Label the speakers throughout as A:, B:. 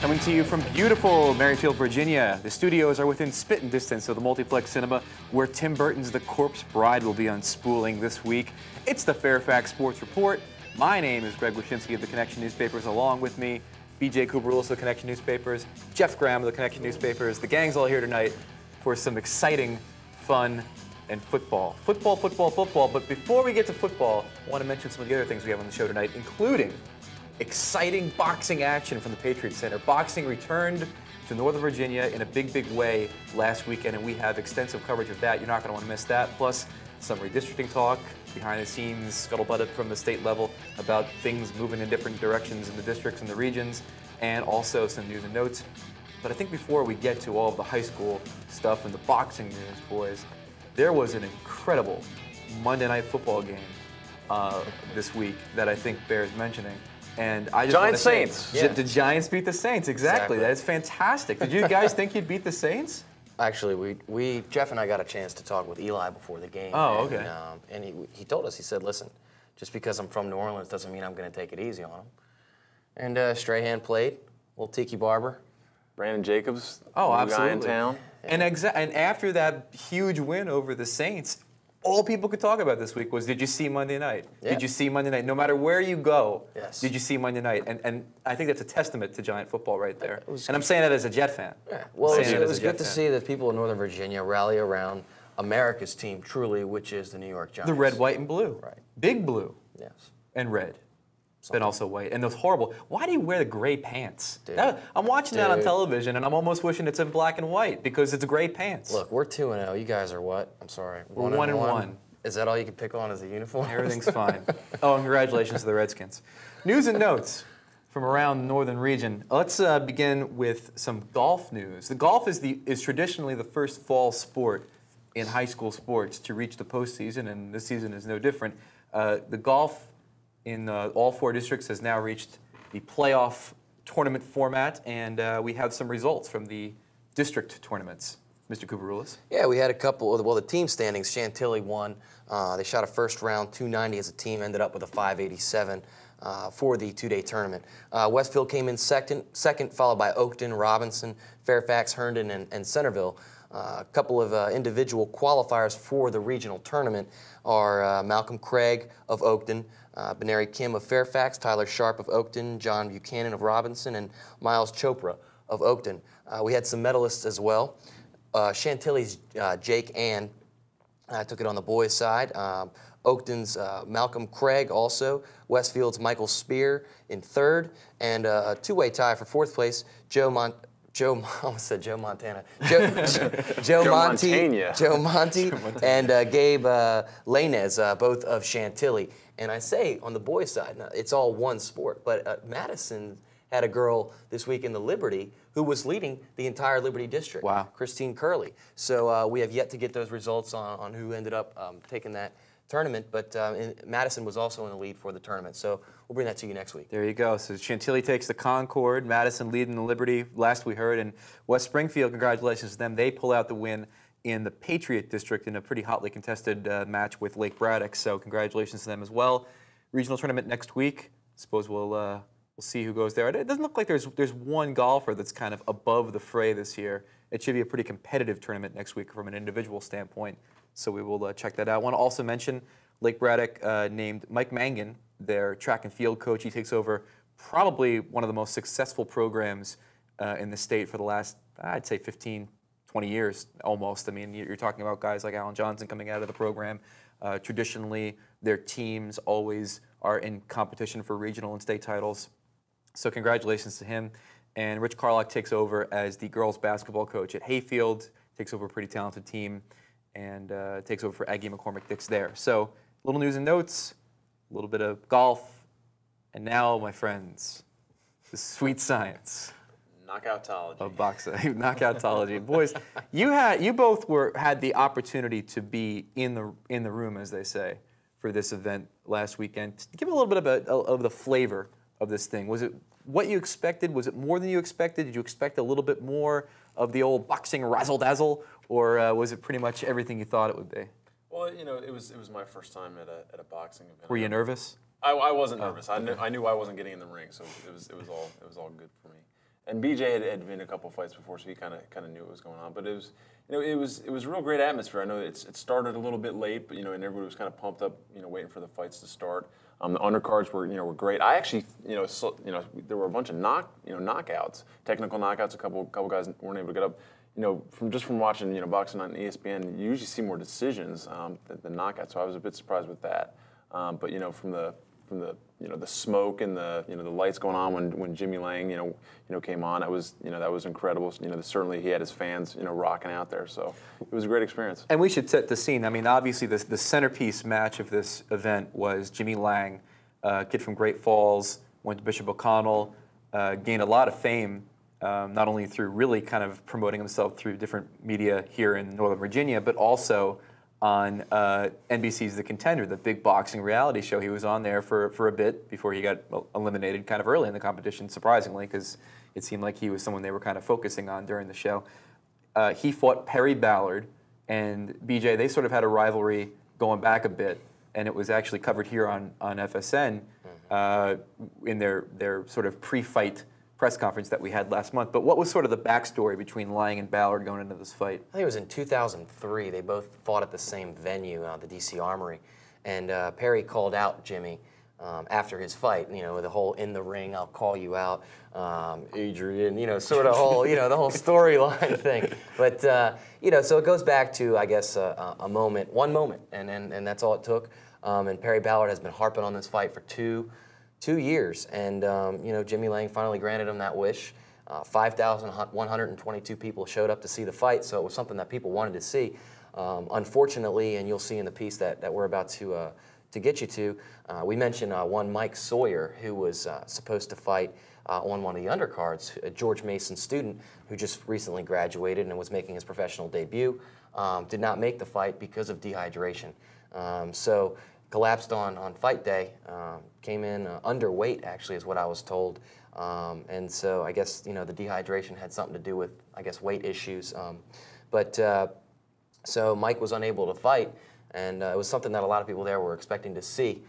A: Coming to you from beautiful Merrifield, Virginia. The studios are within spitting distance of the multiplex cinema where Tim Burton's The Corpse Bride will be unspooling this week. It's the Fairfax Sports Report. My name is Greg Wyshynski of the Connection Newspapers. Along with me, BJ Kuberoulis of the Connection Newspapers, Jeff Graham of the Connection Newspapers. The gang's all here tonight for some exciting fun and football. Football. But before we get to football, I want to mention some of the other things we have on the show tonight, including exciting boxing action from the Patriot Center. Boxing returned to Northern Virginia in a big way last weekend, and we have extensive coverage of that. You're not going to want to miss that. Plus, some redistricting talk, behind the scenes, scuttlebutt from the state level about things moving in different directions in the districts and the regions, and also some news and notes. But I think before we get to all of the high school stuff and the boxing news, boys, there was an incredible Monday Night Football game this week that I think bears mentioning. And I just
B: Giants Saints.
A: Yeah. The Giants beat the Saints. Exactly. That is fantastic. Did you guys think you'd beat the Saints?
C: Actually, Jeff and I got a chance to talk with Eli before the game.
A: Oh, okay.
C: And he told us, he said, listen, just because I'm from New Orleans doesn't mean I'm going to take it easy on him. And Strahan played, little Tiki Barber.
B: Brandon Jacobs,
A: oh,
B: new
A: absolutely.
B: guy in town.
A: And after that huge win over the Saints, all people could talk about this week was, did you see Monday night?
C: Yeah.
A: Did you see Monday night? No matter where you go,
C: yes.
A: Did you see Monday night? And I think that's a testament to Giant football right there. And I'm saying that as a Jet fan.
C: Yeah. Well, it was good to see that people in Northern Virginia rally around America's team, truly, which is the New York Giants.
A: The red, white, and blue.
C: Right.
A: Big blue.
C: Yes.
A: And red. But also white. And those horrible. Why do you wear the gray pants?
C: Dude.
A: I'm watching that on television, and I'm almost wishing it's in black and white because it's gray pants.
C: Look, we're 2-0. You guys are what? I'm sorry.
A: We're 1-1.
C: Is that all you can pick on as a uniform?
A: Everything's fine. Oh, and congratulations to the Redskins. News and notes from around the northern region. Let's begin with some golf news. The golf is traditionally the first fall sport in high school sports to reach the postseason, and this season is no different. The golf in all four districts has now reached the playoff tournament format, and we have some results from the district tournaments. Mr. Kuberoulis.
C: Yeah, we had a couple. Well, the team standings, Chantilly won. They shot a first round 290 as a team, ended up with a 587 for the two-day tournament. Westfield came in second, followed by Oakton, Robinson, Fairfax, Herndon, and Centerville. A couple of individual qualifiers for the regional tournament are Malcolm Craig of Oakton, Benary Kim of Fairfax, Tyler Sharp of Oakton, John Buchanan of Robinson, and Miles Chopra of Oakton. We had some medalists as well. Chantilly's Jake Ann took it on the boys' side. Oakton's Malcolm Craig also. Westfield's Michael Spear in third. And a two-way tie for fourth place, Joe Monty, and Gabe Lainez, both of Chantilly. And I say on the boys' side, now, it's all one sport, but Madison had a girl this week in the Liberty who was leading the entire Liberty district.
A: Wow.
C: Christine Curley. So we have yet to get those results on who ended up taking that tournament, but Madison was also in the lead for the tournament. So we'll bring that to you next week.
A: There you go. So Chantilly takes the Concord, Madison leading the Liberty, last we heard, and West Springfield, congratulations to them. They pull out the win in the Patriot District in a pretty hotly contested match with Lake Braddock, so congratulations to them as well. Regional tournament next week. Suppose we'll see who goes there. It doesn't look like there's one golfer that's kind of above the fray this year. It should be a pretty competitive tournament next week from an individual standpoint, so we will check that out. I want to also mention Lake Braddock named Mike Mangan their track and field coach. He takes over probably one of the most successful programs in the state for the last, I'd say, 15, 20 years almost. I mean, you're talking about guys like Alan Johnson coming out of the program. Traditionally, their teams always are in competition for regional and state titles. So congratulations to him. And Rich Carlock takes over as the girls basketball coach at Hayfield, takes over a pretty talented team, and takes over for Aggie McCormick-Dix there. So little news and notes, a little bit of golf, and now, my friends, the sweet science
B: Knockoutology.
A: of boxing. Knockoutology. Boys, you both had the opportunity to be in the room, as they say, for this event last weekend. Give a little bit of the flavor of this thing. Was it what you expected? Was it more than you expected? Did you expect a little bit more of the old boxing razzle-dazzle, or was it pretty much everything you thought it would be?
B: Well, you know, it was my first time at a boxing event.
A: Were you nervous?
B: I wasn't nervous. I knew I wasn't getting in the ring, so it was all good for me. And BJ had been in a couple fights before, so he kind of knew what was going on. But it was, it was a real great atmosphere. I know it started a little bit late, but and everybody was kind of pumped up, waiting for the fights to start. The undercards were great. I actually, there were a bunch of knockouts, technical knockouts. A couple guys weren't able to get up. From watching boxing on ESPN, you usually see more decisions than knockouts. So I was a bit surprised with that. But from the smoke and the the lights going on when Jimmy Lang came on, that was incredible. Certainly he had his fans rocking out there. So it was a great experience.
A: And we should set the scene. I mean, obviously the centerpiece match of this event was Jimmy Lang, kid from Great Falls, went to Bishop O'Connell, gained a lot of fame. Not only through really kind of promoting himself through different media here in Northern Virginia, but also on NBC's The Contender, the big boxing reality show. He was on there for a bit before he got eliminated kind of early in the competition, surprisingly, because it seemed like he was someone they were kind of focusing on during the show. He fought Perry Ballard, and BJ, they sort of had a rivalry going back a bit, and it was actually covered here on FSN in their sort of pre-fight press conference that we had last month. But what was sort of the backstory between Lang and Ballard going into this fight?
C: I think it was in 2003. They both fought at the same venue, the DC Armory, and Perry called out Jimmy after his fight. With the whole "in the ring, I'll call you out, Adrian." Sort of whole, the whole storyline thing. But so it goes back to, I guess, one moment, and that's all it took. And Perry Ballard has been harping on this fight for two years, and Jimmy Lang finally granted him that wish. 5,122 people showed up to see the fight, so it was something that people wanted to see. Unfortunately, and you'll see in the piece that we're about to get you to, we mentioned one Mike Sawyer, who was supposed to fight on one of the undercards, a George Mason student who just recently graduated and was making his professional debut, did not make the fight because of dehydration. So collapsed on fight day, came in underweight, actually, is what I was told. And so I guess, the dehydration had something to do with, I guess, weight issues. So Mike was unable to fight, and it was something that a lot of people there were expecting to see.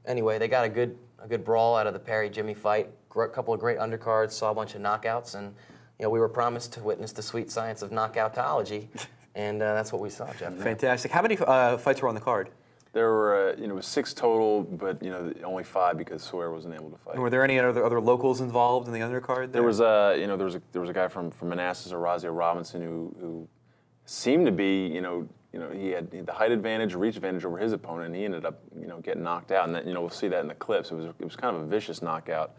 C: Anyway, they got a good brawl out of the Perry-Jimmy fight, a couple of great undercards, saw a bunch of knockouts, and, we were promised to witness the sweet science of knockoutology. And that's what we saw, Jeff.
A: Fantastic. How many fights were on the card?
B: There were, it was 6 total, but only 5 because Sawyer wasn't able to fight.
A: And were there any other locals involved in the undercard?
B: There was there was a guy from Manassas, Orazio Robinson, who seemed to be, he had the height advantage, reach advantage over his opponent, and he ended up, getting knocked out. And that, we'll see that in the clips. It was kind of a vicious knockout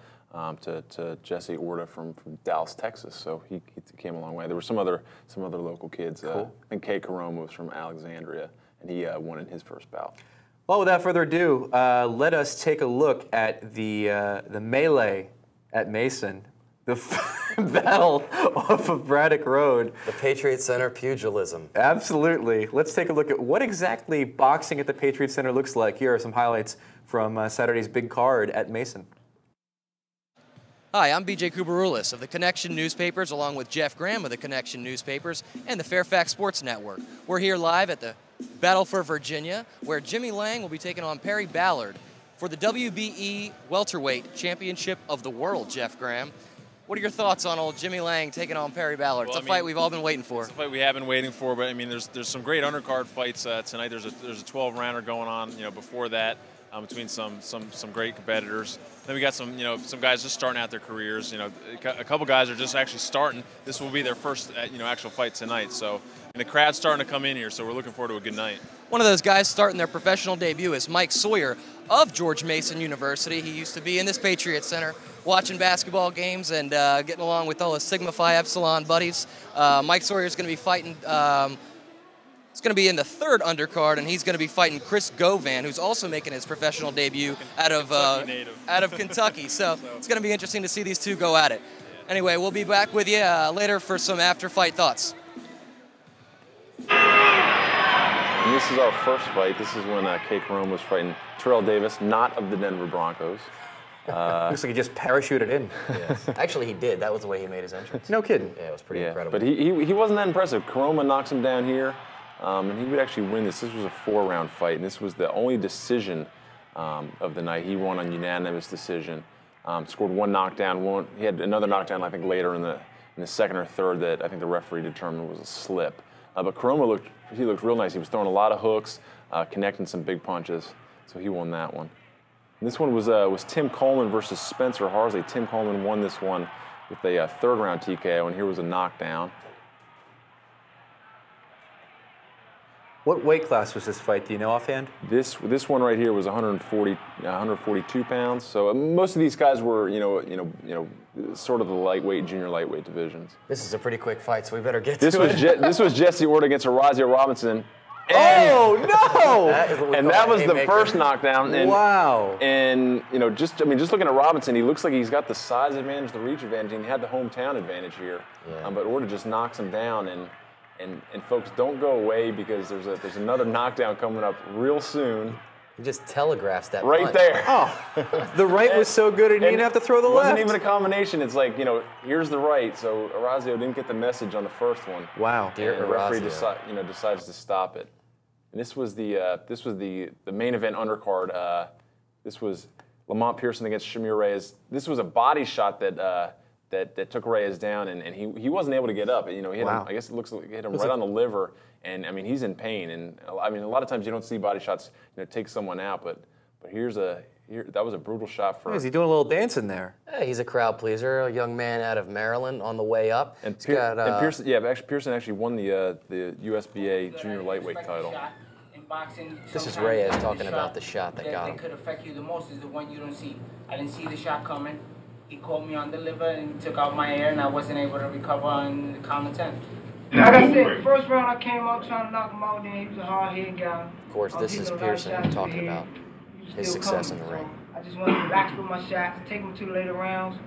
B: to Jesse Orta from Dallas, Texas. So he came a long way. There were some other local kids.
A: Cool.
B: I think Kay Caroma was from Alexandria, and he won in his first bout.
A: Well, without further ado, let us take a look at the melee at Mason, the battle off of Braddock Road.
C: The Patriot Center pugilism.
A: Absolutely. Let's take a look at what exactly boxing at the Patriot Center looks like. Here are some highlights from Saturday's big card at Mason.
D: Hi, I'm BJ Kubarulis of the Connection Newspapers, along with Jeff Graham of the Connection Newspapers and the Fairfax Sports Network. We're here live at the Battle for Virginia, where Jimmy Lang will be taking on Perry Ballard for the WBE Welterweight Championship of the World, Jeff Graham. What are your thoughts on old Jimmy Lang taking on Perry Ballard? Well, it's a fight we've all been waiting for.
E: It's a fight we have been waiting for, but I mean, there's some great undercard fights tonight. There's a 12-rounder going on, before that. Between some great competitors. Then we got some guys just starting out their careers. A couple guys are just actually starting. This will be their first actual fight tonight. So, and the crowd's starting to come in here. So we're looking forward to a good night.
D: One of those guys starting their professional debut is Mike Sawyer of George Mason University. He used to be in this Patriot Center watching basketball games and getting along with all his Sigma Phi Epsilon buddies. Mike Sawyer is going to be fighting. It's going to be in the 3rd undercard, and he's going to be fighting Chris Govan, who's also making his professional debut out of Kentucky. So it's going to be interesting to see these two go at it. Anyway, we'll be back with you later for some after-fight thoughts.
B: And this is our first fight. This is when Kay Caroma was fighting Terrell Davis, not of the Denver Broncos.
A: Looks like he just parachuted in.
C: Yes. Actually, he did. That was the way he made his entrance.
A: No kidding.
C: Yeah, it was pretty incredible.
B: But he wasn't that impressive. Caroma knocks him down here. And he would actually win this. This was a 4-round fight, and this was the only decision of the night. He won on unanimous decision. Scored one knockdown. He had another knockdown, I think, later in the second or third that I think the referee determined was a slip. But Koroma looked real nice. He was throwing a lot of hooks, connecting some big punches, so he won that one. And this one was Tim Coleman versus Spencer Harsley. Tim Coleman won this one with a third-round TKO, and here was a knockdown.
A: What weight class was this fight? Do you know offhand?
B: This one right here was 142 pounds. So most of these guys were, sort of the lightweight, junior lightweight divisions.
C: This is a pretty quick fight, so we better get to it.
B: This was Jesse Orta against Horacio Robinson.
A: Oh no!
B: And that was the first knockdown. And,
A: wow!
B: And just looking at Robinson, he looks like he's got the size advantage, the reach advantage, and he had the hometown advantage here. Yeah. But Orta just knocks him down, and folks, don't go away because there's another knockdown coming up real soon.
C: He just telegraphs that
B: right
C: punch.
B: there.
A: Oh, the right was so good, he didn't have to throw the left.
B: It wasn't even a combination. It's like, here's the right. So Horacio didn't get the message on the first one.
A: Wow.
B: And the referee decides to stop it. And this was the main event undercard. This was Lamont Pearson against Shamir Reyes. This was a body shot that took Reyes down, and he wasn't able to get up. He hit him, I guess it looks like he hit him right on the liver, and he's in pain. And a lot of times you don't see body shots take someone out, but that was a brutal shot for.
A: Is he doing a little dancing there?
C: Hey, he's a crowd pleaser, a young man out of Maryland on the way up.
B: And Pearson actually won the USBA junior lightweight title.
C: This is Reyes talking about the shot that got him.
F: That could affect you the most is the one you don't see. I didn't see the shot coming. He caught me on the liver and took out my air, and I wasn't able to recover on the count of 10. Like I said, first round I came up trying to knock him out, then he was a hard-hitting guy.
C: Of course, this is Pearson talking about his success in the ring.
F: I just wanted to relax with my shots, take him to the later rounds,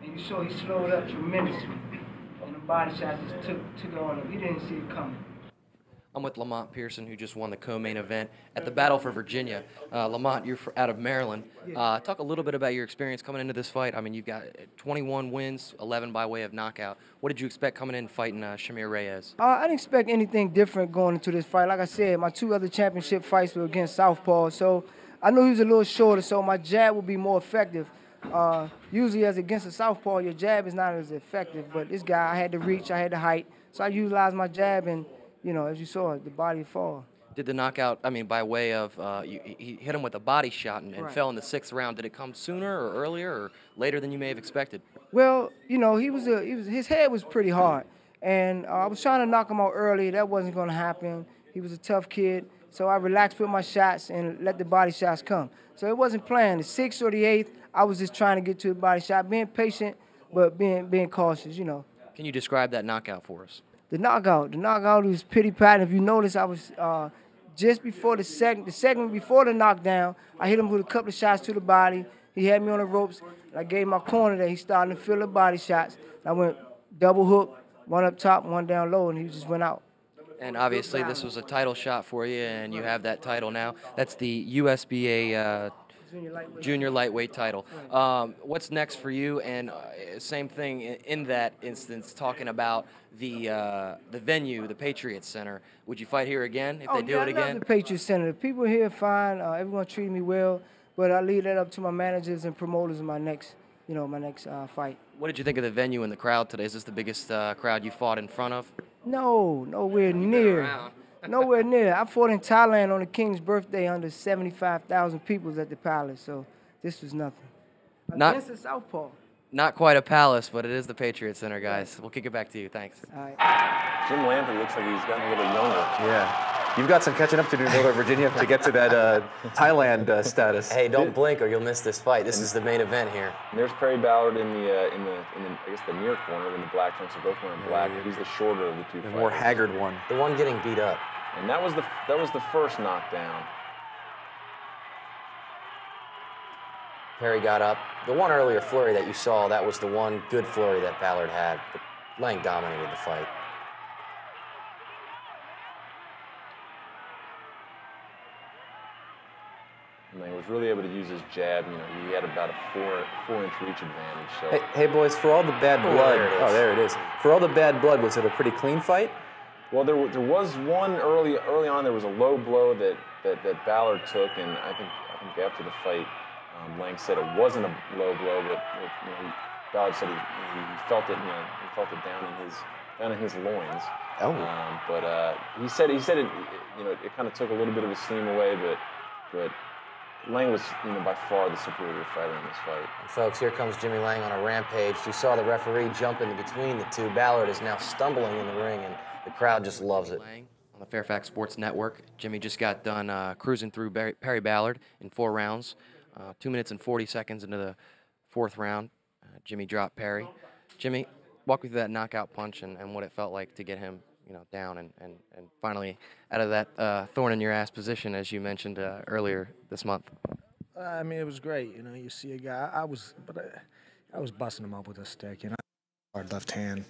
F: and you saw he slowed up tremendously. And the body shot just took on him. He didn't see it coming.
D: I'm with Lamont Pearson, who just won the co-main event at the Battle for Virginia. Lamont, you're out of Maryland. Talk a little bit about your experience coming into this fight. I mean, you've got 21 wins, 11 by way of knockout. What did you expect coming in fighting Shamir Reyes?
F: I didn't expect anything different going into this fight. Like I said, my two other championship fights were against southpaw, so I knew he was a little shorter, so my jab would be more effective. Usually as against a southpaw, your jab is not as effective, but this guy, I had the reach, I had the height, so I utilized my jab and as you saw, the body fall.
D: Did the knockout, by way of, he hit him with a body shot and
F: right.
D: fell in the 6th round. Did it come sooner or earlier or later than you may have expected?
F: Well, his head was pretty hard. And I was trying to knock him out early. That wasn't going to happen. He was a tough kid. So I relaxed with my shots and let the body shots come. So it wasn't planned. The 6th or the 8th, I was just trying to get to the body shot, being patient, but being cautious,
D: Can you describe that knockout for us?
F: The knockout was pretty pat. If you notice, I was just before the segment before the knockdown, I hit him with a couple of shots to the body. He had me on the ropes. I gave my corner there. He started to feel the body shots. I went double hook, one up top, one down low, and he just went out.
D: And obviously this was a title shot for you, and you have that title now. That's the USBA junior lightweight title. What's next for you? And same thing in that instance, talking about the venue, the Patriot Center. Would you fight here again if they do it again?
F: I love the Patriot Center. The people here are fine. Everyone treated me well, but I leave that up to my managers and promoters in my next fight.
D: What did you think of the venue and the crowd today? Is this the biggest crowd you fought in front of?
F: No, nowhere near. Nowhere near. I fought in Thailand on the King's birthday under 75,000 people at the Palace, so this was nothing. Against the southpaw.
D: Not quite a palace, but it is the Patriot Center, guys. We'll kick it back to you. Thanks.
F: All right.
B: Jim Lampley looks like he's gotten a little younger.
A: Yeah. You've got some catching up to do in Northern Virginia to get to that Thailand status.
C: Hey, don't blink or you'll miss this fight. This is the main event here.
B: And there's Perry Ballard in the I guess the near corner in the black trunks. They're both wearing black. He's the shorter of the two.
A: The more haggard one.
C: The one getting beat up.
B: And that was the first knockdown.
C: Perry got up. The one earlier flurry that you saw, that was the one good flurry that Ballard had. But Lang dominated the fight.
B: And he was really able to use his jab. He had about a four-inch reach advantage. So.
A: Hey, boys, for all the bad blood. There it is. For all the bad blood, was it a pretty clean fight?
B: Well, there was one early on. There was a low blow that Ballard took, and I think after the fight, Lang said it wasn't a low blow, but Ballard said he felt it. He felt it down in his loins.
C: Oh.
B: But he said it. It kind of took a little bit of his steam away, but Lang was by far the superior fighter in this fight.
C: And folks, here comes Jimmy Lang on a rampage. You saw the referee jump in between the two. Ballard is now stumbling in the ring, and the crowd just loves it. On the Fairfax Sports Network, Jimmy just got done cruising through Perry Ballard in 4 rounds. 2 minutes and 40 seconds into the 4th round, Jimmy dropped Perry. Jimmy, walk me through that knockout punch and what it felt like to get him down and finally out of that thorn in your ass position, as you mentioned earlier this month.
G: I mean, it was great. You see a guy. I was busting him up with a stick. Hard left hand,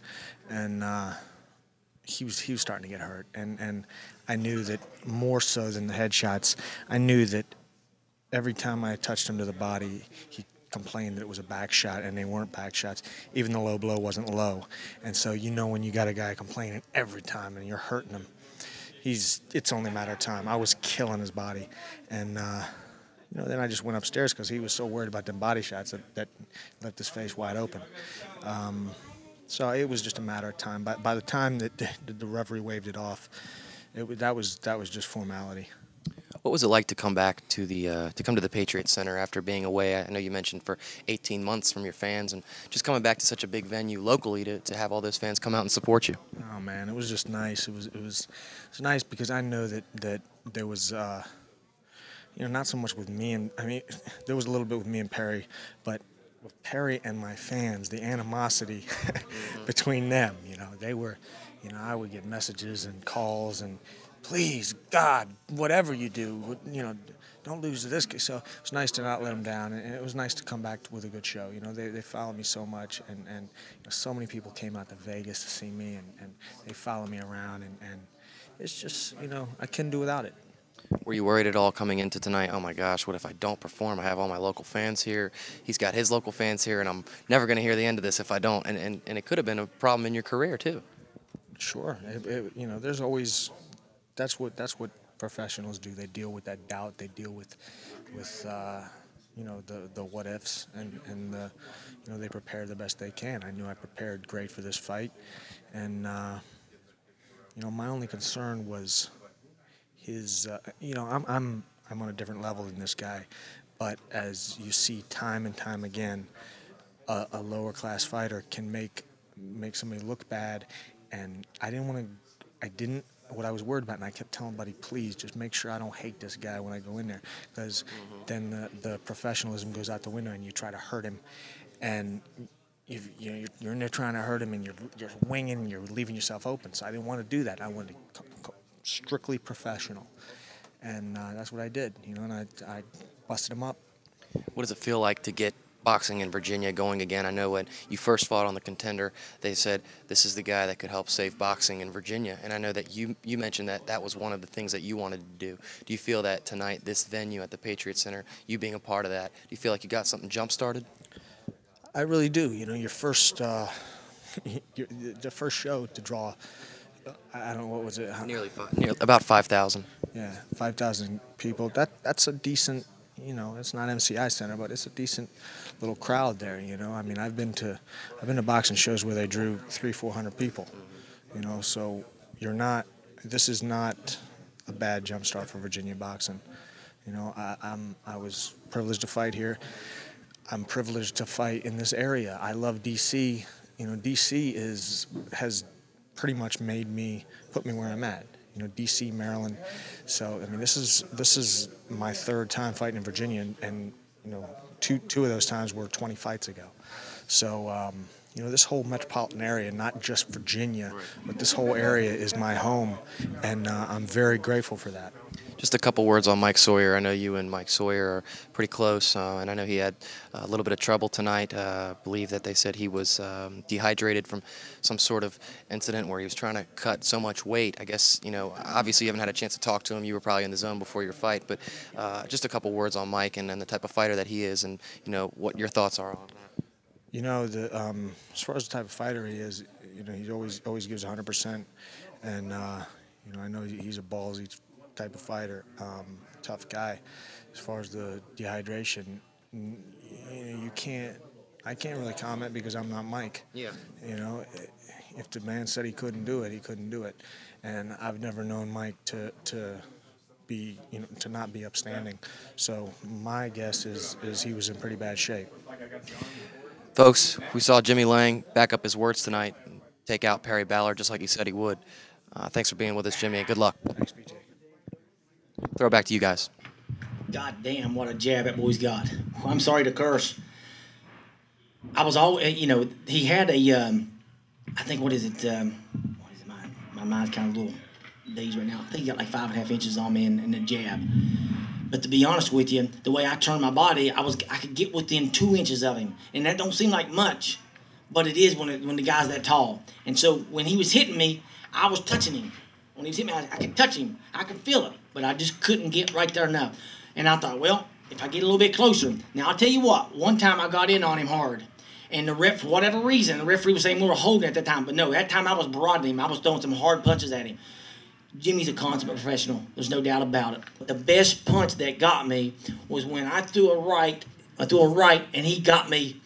G: and he was starting to get hurt. And I knew that more so than the headshots, I knew that every time I touched him to the body, he complained that it was a back shot, and they weren't back shots. Even the low blow wasn't low. And so when you got a guy complaining every time and you're hurting him, it's only a matter of time. I was killing his body. And, then I just went upstairs because he was so worried about them body shots that left his face wide open. So it was just a matter of time. By the time that the referee waved it off, that was just formality.
C: What was it like to come back to the Patriots Center after being away? I know you mentioned for 18 months from your fans, and just coming back to such a big venue locally to have all those fans come out and support you.
G: Oh man, it was just nice. It was nice because I know that there was not so much with me and there was a little bit with me and Perry, but with Perry and my fans, the animosity between them. They were, I would get messages and calls and, please, God, whatever you do, don't lose to this guy. So it was nice to not let them down, and it was nice to come back with a good show. They followed me so much, and so many people came out to Vegas to see me, and they follow me around, and it's just, I couldn't do without it.
C: Were you worried at all coming into tonight? Oh my gosh, what if I don't perform? I have all my local fans here. He's got his local fans here, and I'm never going to hear the end of this if I don't. And it could have been a problem in your career too. Sure,
G: there's always. That's what professionals do. They deal with that doubt. They deal with the what ifs, and they prepare the best they can. I knew I prepared great for this fight, and my only concern was his. I'm on a different level than this guy, but as you see time and time again, a lower class fighter can make somebody look bad, and I didn't. What I was worried about, and I kept telling Buddy, please just make sure I don't hate this guy when I go in there, because then the professionalism goes out the window and you try to hurt him, and you're in there trying to hurt him and you're winging and you're leaving yourself open. So I didn't want to do that. I wanted to strictly professional, and that's what I did. And I busted him up.
C: What does it feel like to get boxing in Virginia going again? I know when you first fought on the Contender, they said this is the guy that could help save boxing in Virginia, and I know that you mentioned that was one of the things that you wanted to do. Do you feel that tonight, this venue at the Patriots Center, you being a part of that, do you feel like you got something jump-started?
G: I really do. Your first, the first show to draw, I don't know, what was it?
C: Nearly about 5,000.
G: Yeah, 5,000 people. That's a decent. It's not MCI Center, but it's a decent little crowd there. I've been to boxing shows where they drew 300-400 people. So this is not a bad jump start for Virginia boxing. I was privileged to fight here. I'm privileged to fight in this area. I love DC. DC has pretty much put me where I'm at. DC, Maryland. So this is my 3rd time fighting in Virginia, and two of those times were 20 fights ago. So this whole metropolitan area, not just Virginia, but this whole area is my home, and I'm very grateful for that.
C: Just a couple words on Mike Sawyer. I know you and Mike Sawyer are pretty close, and I know he had a little bit of trouble tonight. I believe that they said he was dehydrated from some sort of incident where he was trying to cut so much weight. I guess, obviously you haven't had a chance to talk to him. You were probably in the zone before your fight, but just a couple words on Mike and the type of fighter that he is, and, what your thoughts are on that.
G: As far as the type of fighter he is, he always gives 100%, and, I know he's a ballsy type of fighter, tough guy. As far as the dehydration, you can't. I can't really comment because I'm not Mike.
C: Yeah.
G: You know, if the man said he couldn't do it, he couldn't do it, and I've never known Mike to be, to not be upstanding. So my guess is he was in pretty bad shape.
D: Folks, we saw Jimmy Lang back up his words tonight and take out Perry Ballard just like he said he would. Thanks for being with us, Jimmy, and good luck.
G: Thanks, BJ.
D: Throw it back to you guys.
H: God damn, what a jab that boy's got. I'm sorry to curse. I was all, he had a, I think, what is it, my mind's kind of a little dazed right now. I think he got like 5.5 inches on me in the jab. But to be honest with you, the way I turned my body, I could get within 2 inches of him. And that don't seem like much, but it is when the guy's that tall. And so when he was hitting me, I was touching him. When he was hitting me, I could touch him. I could feel it, but I just couldn't get right there enough. And I thought, well, if I get a little bit closer. Now, I'll tell you what, one time I got in on him hard. And the ref, for whatever reason, the referee was saying we were holding at that time. But no, that time I was broadening him. I was throwing some hard punches at him. Jimmy's a consummate professional. There's no doubt about it. But the best punch that got me was when I threw a right, and he got me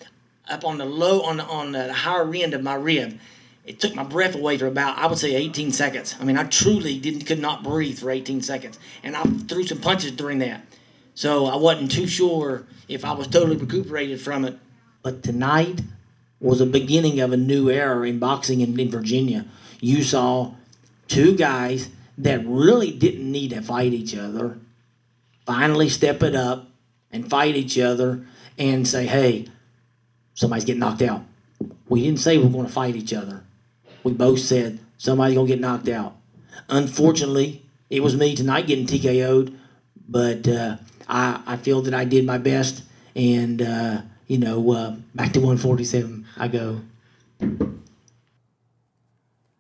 H: up on the low, on the higher end of my rib. It took my breath away for about, I would say, 18 seconds. I mean, I truly could not breathe for 18 seconds. And I threw some punches during that. So I wasn't too sure if I was totally recuperated from it. But tonight was the beginning of a new era in boxing in Virginia. You saw two guys that really didn't need to fight each other finally step it up and fight each other and say, hey, somebody's getting knocked out. We didn't say we're going to fight each other. We both said somebody's going to get knocked out. Unfortunately, it was me tonight getting TKO'd, but I feel that I did my best, and back to 147 I go.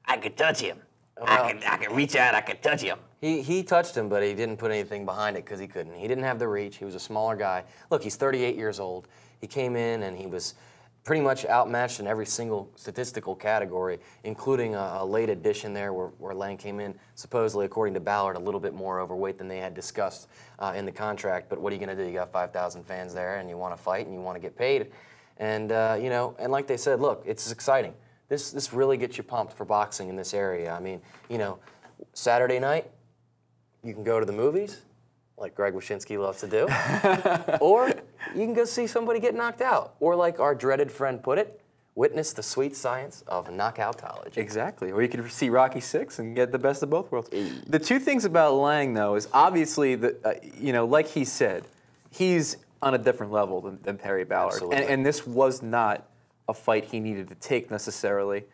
I: I could touch him. I could reach out, I could touch him.
C: He touched him, but he didn't put anything behind it because he couldn't. He didn't have the reach. He was a smaller guy. Look, he's 38 years old. He came in and he was pretty much outmatched in every single statistical category, including a late addition there where Lang came in, supposedly, according to Ballard, a little bit more overweight than they had discussed in the contract. But what are you going to do? You got 5,000 fans there, and you want to fight, and you want to get paid. And, and like they said, look, it's exciting. This really gets you pumped for boxing in this area. I mean, Saturday night, you can go to the movies, like Greg Wyshynski loves to do, or you can go see somebody get knocked out, or like our dreaded friend put it, witness the sweet science of knockoutology.
A: Exactly, or you could see Rocky VI and get the best of both worlds. The two things about Lang, though, is obviously that, like he said, he's on a different level than Perry Ballard. And this was not a fight he needed to take necessarily.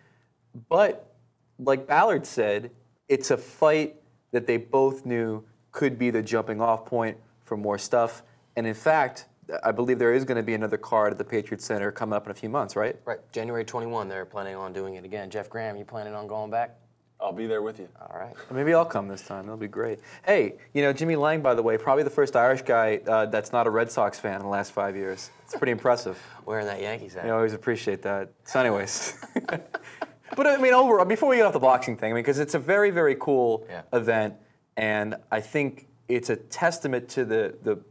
A: But like Ballard said, it's a fight that they both knew could be the jumping off point for more stuff. And in fact, I believe there is going to be another card at the Patriot Center coming up in a few months, right?
C: Right, January 21, they're planning on doing it again. Jeff Graham, you planning on going back?
B: I'll be there with you.
C: All right.
A: Maybe I'll come this time. That'll be great. Hey, Jimmy Lang, by the way, probably the first Irish guy that's not a Red Sox fan in the last 5 years. It's pretty impressive.
C: Wearing that Yankees hat.
A: I always appreciate that. So anyways. But I mean, before we get off the boxing thing, because it's a very, very cool event, and I think it's a testament to the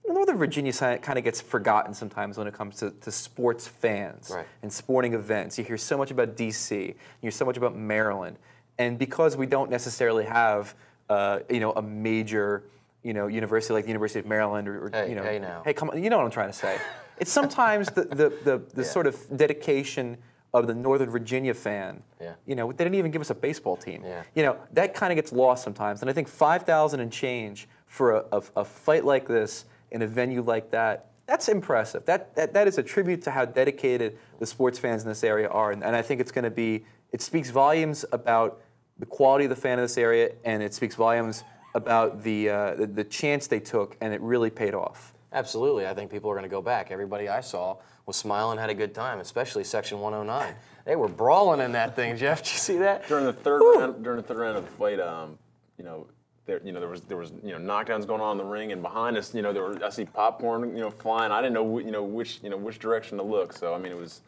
A: Northern Virginia kind of gets forgotten sometimes when it comes to sports fans and sporting events. You hear so much about D.C., you hear so much about Maryland. And because we don't necessarily have, a major, university like the University of Maryland, hey, come on, you know what I'm trying to say. It's sometimes the sort of dedication of the Northern Virginia fan. They didn't even give us a baseball team. That kind of gets lost sometimes. And I think 5,000 and change for a fight like this in a venue like that, that's impressive. That is a tribute to how dedicated the sports fans in this area are. And I think it's going to be, it speaks volumes about the quality of the fan in this area, and it speaks volumes about the chance they took, and it really paid off.
C: Absolutely. I think people are going to go back. Everybody I saw was smiling, had a good time, especially Section 109. They were brawling in that thing, Jeff. Did you see that?
B: During the third round of the fight, there was knockdowns going on in the ring, and behind us, I see popcorn, flying. I didn't know, which direction to look. So I mean, it was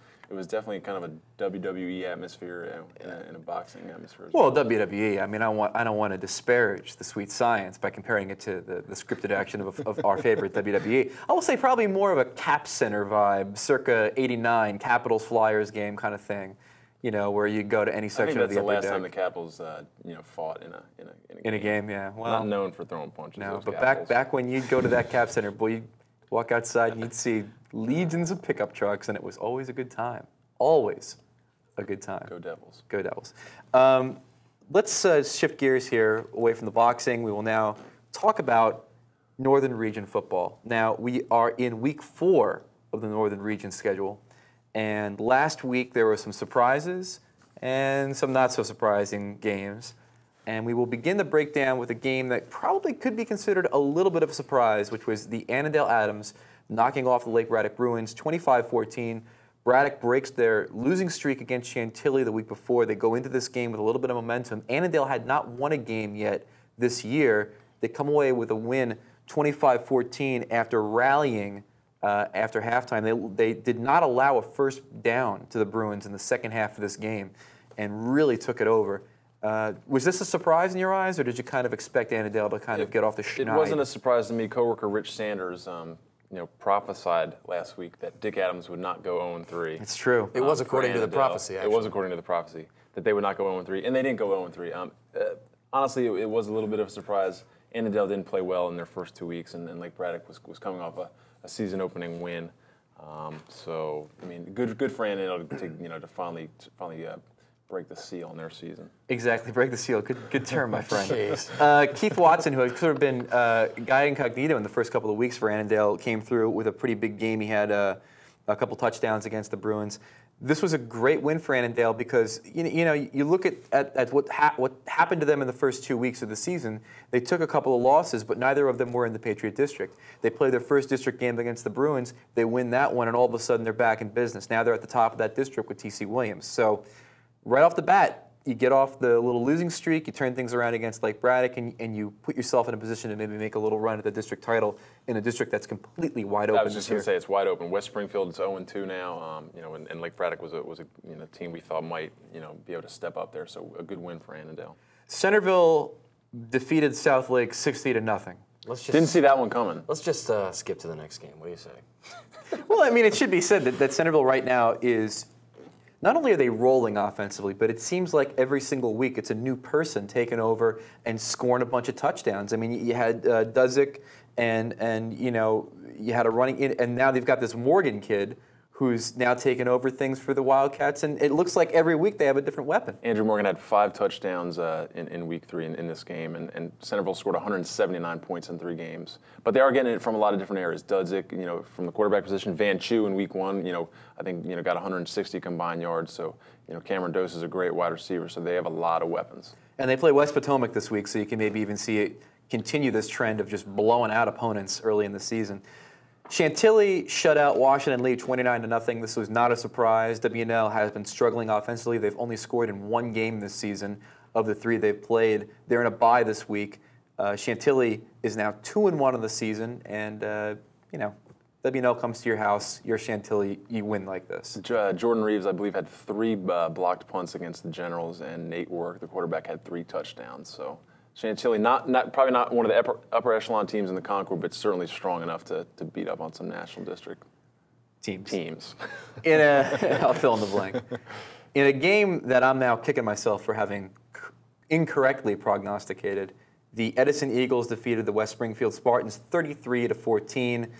B: definitely kind of a WWE atmosphere in a boxing atmosphere.
A: Well, WWE. I mean, I don't want to disparage the sweet science by comparing it to the scripted action of our favorite WWE. I will say probably more of a Cap Center vibe, circa '89 Capitals Flyers game kind of thing. Where you go to any section of the upper deck.
B: I think that's the last time the Capitals, fought in a game.
A: Yeah. Well,
B: not known for throwing punches.
A: No, but back when you'd go to that Cap Center, boy, you'd walk outside and you'd see legions of pickup trucks, and it was always a good time. Always a good time.
B: Go Devils.
A: Go Devils. Let's shift gears here away from the boxing. We will now talk about Northern Region football. Now, we are in week 4 of the Northern Region schedule. And last week there were some surprises and some not so surprising games. And we will begin the breakdown with a game that probably could be considered a little bit of a surprise, which was the Annandale Adams knocking off the Lake Braddock Bruins 25-14. Braddock breaks their losing streak against Chantilly the week before. They go into this game with a little bit of momentum. Annandale had not won a game yet this year. They come away with a win 25-14 after rallying after halftime. They did not allow a first down to the Bruins in the second half of this game and really took it over. Was this a surprise in your eyes, or did you kind of expect Annandale to kind of get off the schneid?
B: It wasn't a surprise to me. Coworker Rich Sanders prophesied last week that Dick Adams would not go 0-3.
A: It's true.
C: It was according to the prophecy, actually.
B: It was according to the prophecy that they would not go 0-3, and they didn't go 0-3. Honestly, it was a little bit of a surprise. Annandale didn't play well in their first 2 weeks, and Lake Braddock was coming off a season-opening win. So I mean, good for Annandale to finally break the seal on their season.
A: Exactly, break the seal. Good term, my friend. Keith Watson, who had sort of been guy incognito in the first couple of weeks for Annandale, came through with a pretty big game. He had a couple touchdowns against the Bruins. This was a great win for Annandale because you look at what happened to them in the first 2 weeks of the season. They took a couple of losses, but neither of them were in the Patriot District. They played their first district game against the Bruins. They win that one, and all of a sudden they're back in business. Now they're at the top of that district with T.C. Williams. So right off the bat, you get off the little losing streak, you turn things around against Lake Braddock, and you put yourself in a position to maybe make a little run at the district title in a district that's completely wide open.
B: I was just going to say it's wide open. West Springfield is 0-2 now, and Lake Braddock was a team we thought might be able to step up there. So a good win for Annandale.
A: Centerville defeated South Lake 60-0.
B: Didn't see that one coming.
C: Let's just skip to the next game. What do you say?
A: Well, I mean, it should be said that Centerville right now is. Not only are they rolling offensively, but it seems like every single week it's a new person taking over and scoring a bunch of touchdowns. I mean, you had Dudzik and you had a running in, and now they've got this Morgan kid who's now taking over things for the Wildcats, and it looks like every week they have a different weapon.
B: Andrew Morgan had 5 touchdowns in week 3 in this game, and Centerville scored 179 points in 3 games. But they are getting it from a lot of different areas. Dudzik, from the quarterback position. Van Chu in week 1, I think, got 160 combined yards. So, Cameron Dose is a great wide receiver, so they have a lot of weapons.
A: And they play West Potomac this week, so you can maybe even see it continue this trend of just blowing out opponents early in the season. Chantilly shut out Washington Lee 29-0. This was not a surprise. WNL has been struggling offensively. They've only scored in 1 game this season of the 3 they've played. They're in a bye this week. Chantilly is now 2-1 in the season, and WNL comes to your house, you're Chantilly, you win like this.
B: Jordan Reeves, I believe, had 3 blocked punts against the Generals, and Nate Work, the quarterback, had 3 touchdowns. So Chantilly, probably not one of the upper echelon teams in the Concord, but certainly strong enough to beat up on some national district teams.
A: I'll fill in the blank. In a game that I'm now kicking myself for having incorrectly prognosticated, the Edison Eagles defeated the West Springfield Spartans 33-14.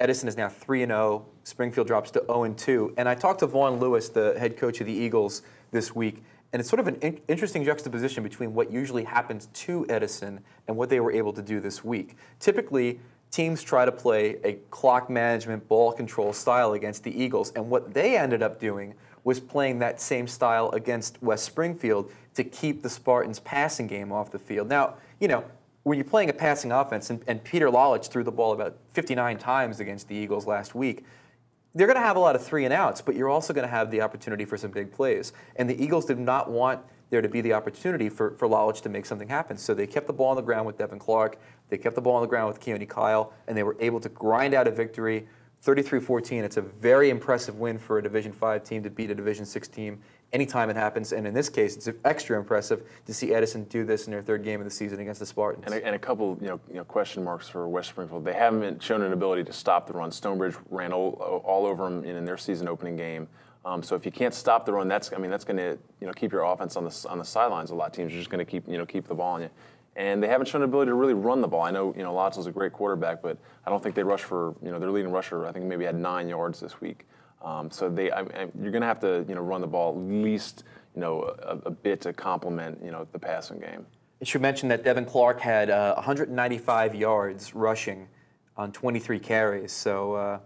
A: Edison is now 3-0. Springfield drops to 0-2. And I talked to Vaughn Lewis, the head coach of the Eagles, this week. And it's sort of an interesting juxtaposition between what usually happens to Edison and what they were able to do this week. Typically, teams try to play a clock management, ball control style against the Eagles. And what they ended up doing was playing that same style against West Springfield to keep the Spartans' passing game off the field. Now, when you're playing a passing offense, and Peter Lalich threw the ball about 59 times against the Eagles last week, they're going to have a lot of 3-and-outs, but you're also going to have the opportunity for some big plays. And the Eagles did not want there to be the opportunity for Lalich to make something happen. So they kept the ball on the ground with Devin Clark. They kept the ball on the ground with Keone Kyle, and they were able to grind out a victory, 33-14. It's a very impressive win for a Division V team to beat a Division VI team anytime it happens. And in this case, it's extra impressive to see Edison do this in their third game of the season against the Spartans.
B: And a couple, question marks for West Springfield. They haven't shown an ability to stop the run. Stonebridge ran all over them in their season opening game. So if you can't stop the run, that's going to keep your offense on the sidelines. A lot of teams are just going to keep the ball on you. And they haven't shown an ability to really run the ball. I know, Lotzel's a great quarterback, but I don't think they rush for, their leading rusher, I think maybe had 9 yards this week. So you're going to have to, run the ball at least, a bit to complement, the passing game.
A: It should mention that Devin Clark had 195 yards rushing on 23 carries. So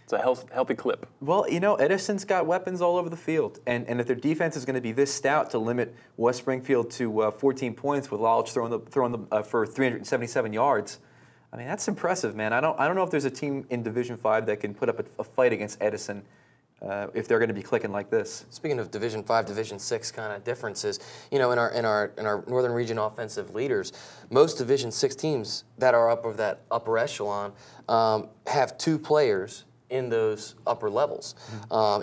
B: it's a healthy clip.
A: Well, Edison's got weapons all over the field. And if their defense is going to be this stout to limit West Springfield to 14 points with Lalich throwing them for 377 yards, I mean, that's impressive, man. I don't know if there's a team in Division V that can put up a fight against Edison if they're going to be clicking like this.
C: Speaking of Division V, Division VI kind of differences, in our Northern Region offensive leaders, most Division VI teams that are up of that upper echelon have 2 players in those upper levels,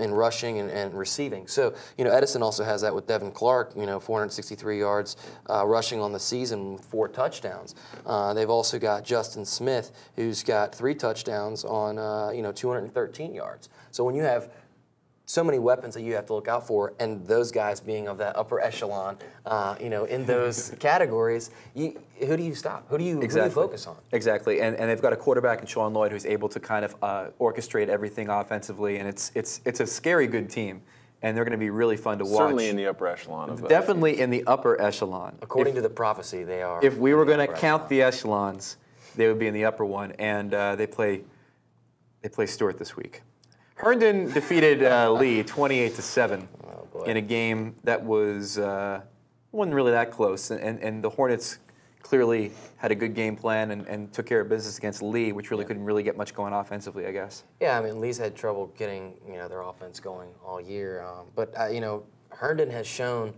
C: in rushing and receiving. So, Edison also has that with Devin Clark, 463 yards rushing on the season with 4 touchdowns. They've also got Justin Smith, who's got 3 touchdowns on, 213 yards. So when you have so many weapons that you have to look out for, and those guys being of that upper echelon, in those categories, who do you stop? Who do you focus on?
A: Exactly, and they've got a quarterback in Sean Lloyd who's able to kind of orchestrate everything offensively, and it's a scary good team, and they're going to be really fun to watch.
B: Certainly in the upper echelon of
A: Definitely in the upper echelon.
C: According to the prophecy, they are.
A: If we were going to count the echelons, they would be in the upper one, and they play Stewart this week. Herndon defeated Lee 28-7 in a game that wasn't really that close, and the Hornets clearly had a good game plan and took care of business against Lee, which really couldn't really get much going offensively, I guess.
C: Yeah, I mean, Lee's had trouble getting their offense going all year, but Herndon has shown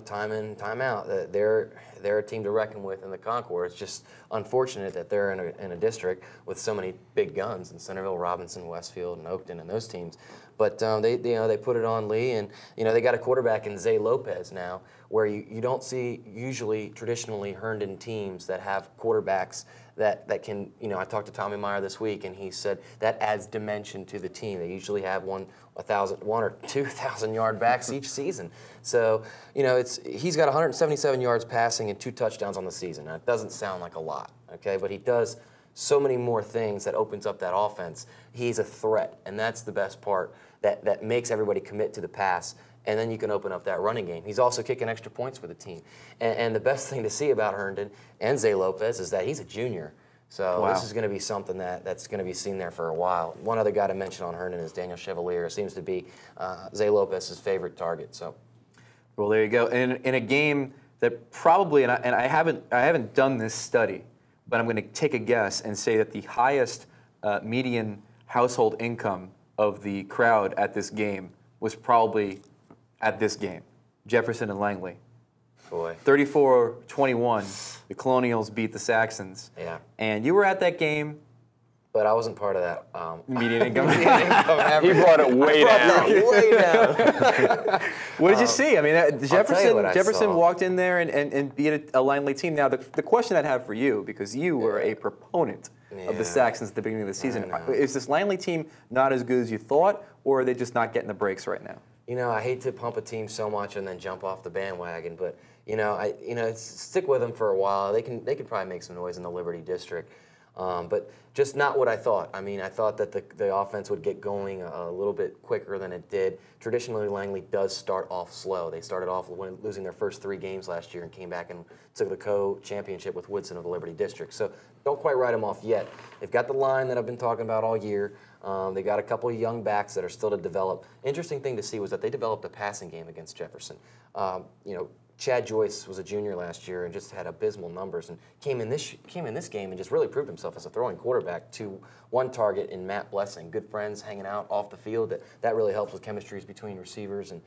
C: time in, time out that they're a team to reckon with in the Concord. It's just unfortunate that they're in a district with so many big guns in Centerville, Robinson, Westfield, and Oakton, and those teams. But they put it on Lee, and they got a quarterback in Zay Lopez now, where you don't see usually traditionally Herndon teams that have quarterbacks that can, I talked to Tommy Meyer this week, and he said that adds dimension to the team. They usually have 1 or 2,000 yard backs each season. So, he's got 177 yards passing and 2 touchdowns on the season. Now, it doesn't sound like a lot, okay, but he does so many more things that opens up that offense. He's a threat, and that's the best part that makes everybody commit to the pass. And then you can open up that running game. He's also kicking extra points for the team. And the best thing to see about Herndon and Zay Lopez is that he's a junior. So This is going to be something that's going to be seen there for a while. One other guy to mention on Herndon is Daniel Chevalier. It seems to be Zay Lopez's favorite target. So,
A: well, there you go. In a game that probably, and I haven't done this study, but I'm going to take a guess and say that the highest median household income of the crowd at this game was probably at this game, Jefferson and Langley.
C: Boy.
A: 34-21, the Colonials beat the Saxons.
C: Yeah.
A: And you were at that game.
C: But I wasn't part of that.
A: Median income.
B: He brought it way down.
C: Way down.
A: What did you see? I mean, Jefferson
C: saw.
A: walked in there and beat a Langley team. Now, the question I'd have for you, because you were a proponent of the Saxons at the beginning of the season, is this Langley team not as good as you thought, or are they just not getting the breaks right now?
C: I hate to pump a team so much and then jump off the bandwagon, but stick with them for a while. They could probably make some noise in the Liberty District, but just not what I thought. I mean, I thought that the offense would get going a little bit quicker than it did. Traditionally, Langley does start off slow. They started off losing their first 3 games last year and came back and took the co-championship with Woodson of the Liberty District. So don't quite write them off yet. They've got the line that I've been talking about all year. They got a couple of young backs that are still to develop. Interesting thing to see was that they developed a passing game against Jefferson. Chad Joyce was a junior last year and just had abysmal numbers, and came in this game and just really proved himself as a throwing quarterback to one target in Matt Blessing. Good friends hanging out off the field. That really helps with chemistries between receivers and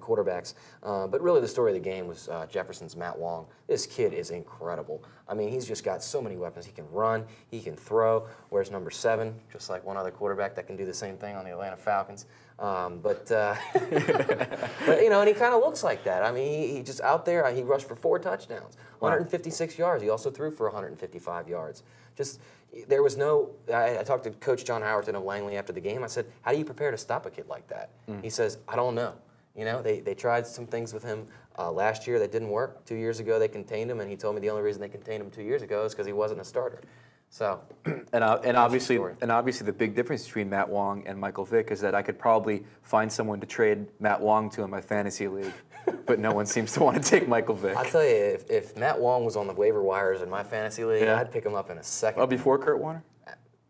C: quarterbacks. But really the story of the game was Jefferson's Matt Wong. This kid is incredible. I mean, he's just got so many weapons. He can run, he can throw. Where's number 7? Just like one other quarterback that can do the same thing on the Atlanta Falcons. But you know, and he kind of looks like that. I mean, he just out there. He rushed for 4 touchdowns, 156 yards. He also threw for 155 yards. Just there was no. I talked to Coach John Howerton of Langley after the game. I said, "How do you prepare to stop a kid like that?" He says, "I don't know. You know, they tried some things with him last year that didn't work. 2 years ago, they contained him, and he told me the only reason they contained him 2 years ago is because he wasn't a starter." So,
A: and obviously the big difference between Matt Wong and Michael Vick is that I could probably find someone to trade Matt Wong to in my fantasy league, but no one seems to want to take Michael Vick.
C: I'll tell you, if Matt Wong was on the waiver wires in my fantasy league, I'd pick him up in a second.
A: Oh, before Kurt Warner?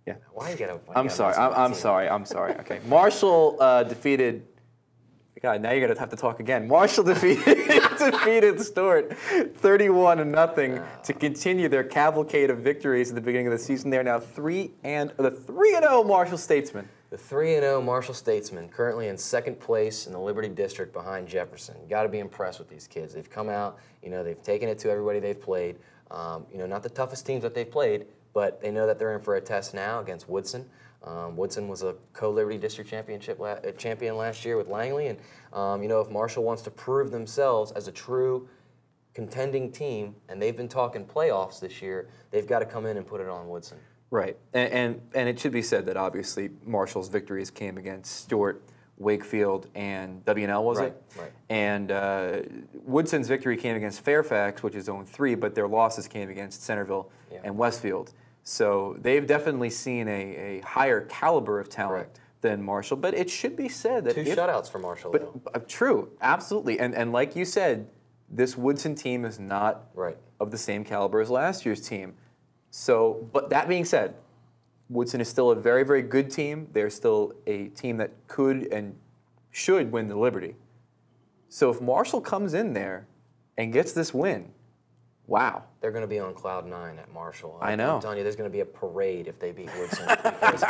A: Yeah.
C: Why you gotta?
A: I'm sorry. Okay. Marshall defeated. God, now you're gonna have to talk again. Marshall defeated Stuart 31-0 to continue their cavalcade of victories at the beginning of the season. They're now 3-0 Marshall Statesmen.
C: The 3-0 Marshall Statesmen, currently in second place in the Liberty District behind Jefferson. You got to be impressed with these kids. They've come out, you know, they've taken it to everybody they've played. You know, not the toughest teams that they've played, but they know that they're in for a test now against Woodson. Woodson was a co-Liberty District champion last year with Langley, and you know, if Marshall wants to prove themselves as a true contending team, and they've been talking playoffs this year, they've got to come in and put it on Woodson.
A: Right, and it should be said that obviously Marshall's victories came against Stuart, Wakefield, and W&L, was it?
C: Right.
A: And Woodson's victory came against Fairfax, which is 0-3, but their losses came against Centerville and Westfield. So they've definitely seen a higher caliber of talent than Marshall. But it should be said that
C: 2 shutouts for Marshall, though.
A: True, absolutely. And like you said, this Woodson team is not of the same caliber as last year's team. So, but that being said, Woodson is still a very, very good team. They're still a team that could and should win the Liberty. So if Marshall comes in there and gets this win, wow.
C: They're going to be on cloud 9 at Marshall.
A: I know.
C: I'm telling you, there's going to be a parade if they beat Woodson. Because,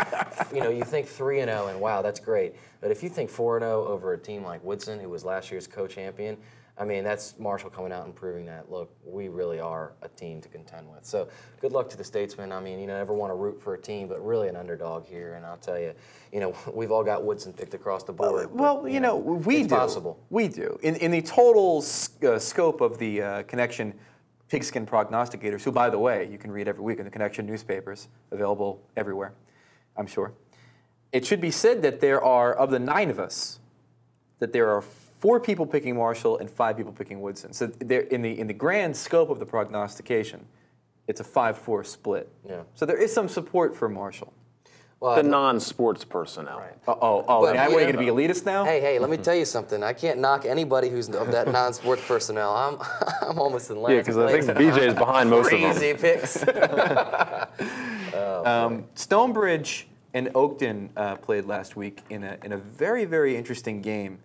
C: you know, you think 3-0 and wow, that's great. But if you think 4-0 over a team like Woodson, who was last year's co-champion, I mean, that's Marshall coming out and proving that, look, we really are a team to contend with. So good luck to the Statesmen. I mean, you never want to root for a team, but really an underdog here. And I'll tell you, you know, we've all got Woodson picked across the board.
A: Well, you know, we
C: do. It's possible.
A: We do. In the total scope of the Connection Pigskin Prognosticators, who, by the way, you can read every week in the Connection newspapers, available everywhere, I'm sure. It should be said that there are, of the 9 of us, that there are 4 people picking Marshall and 5 people picking Woodson. So in the grand scope of the prognostication, it's a 5-4 split.
C: Yeah.
A: So there is some support for Marshall.
B: Well, the non-sports personnel.
C: Right.
A: Now we're going to be elitist now?
C: Hey, let me tell you something. I can't knock anybody who's of that non-sports personnel. I'm almost in last
B: place. Yeah, because I think BJ is behind most of them.
C: Crazy picks.
A: Stonebridge and Oakton played last week in a very, very interesting game.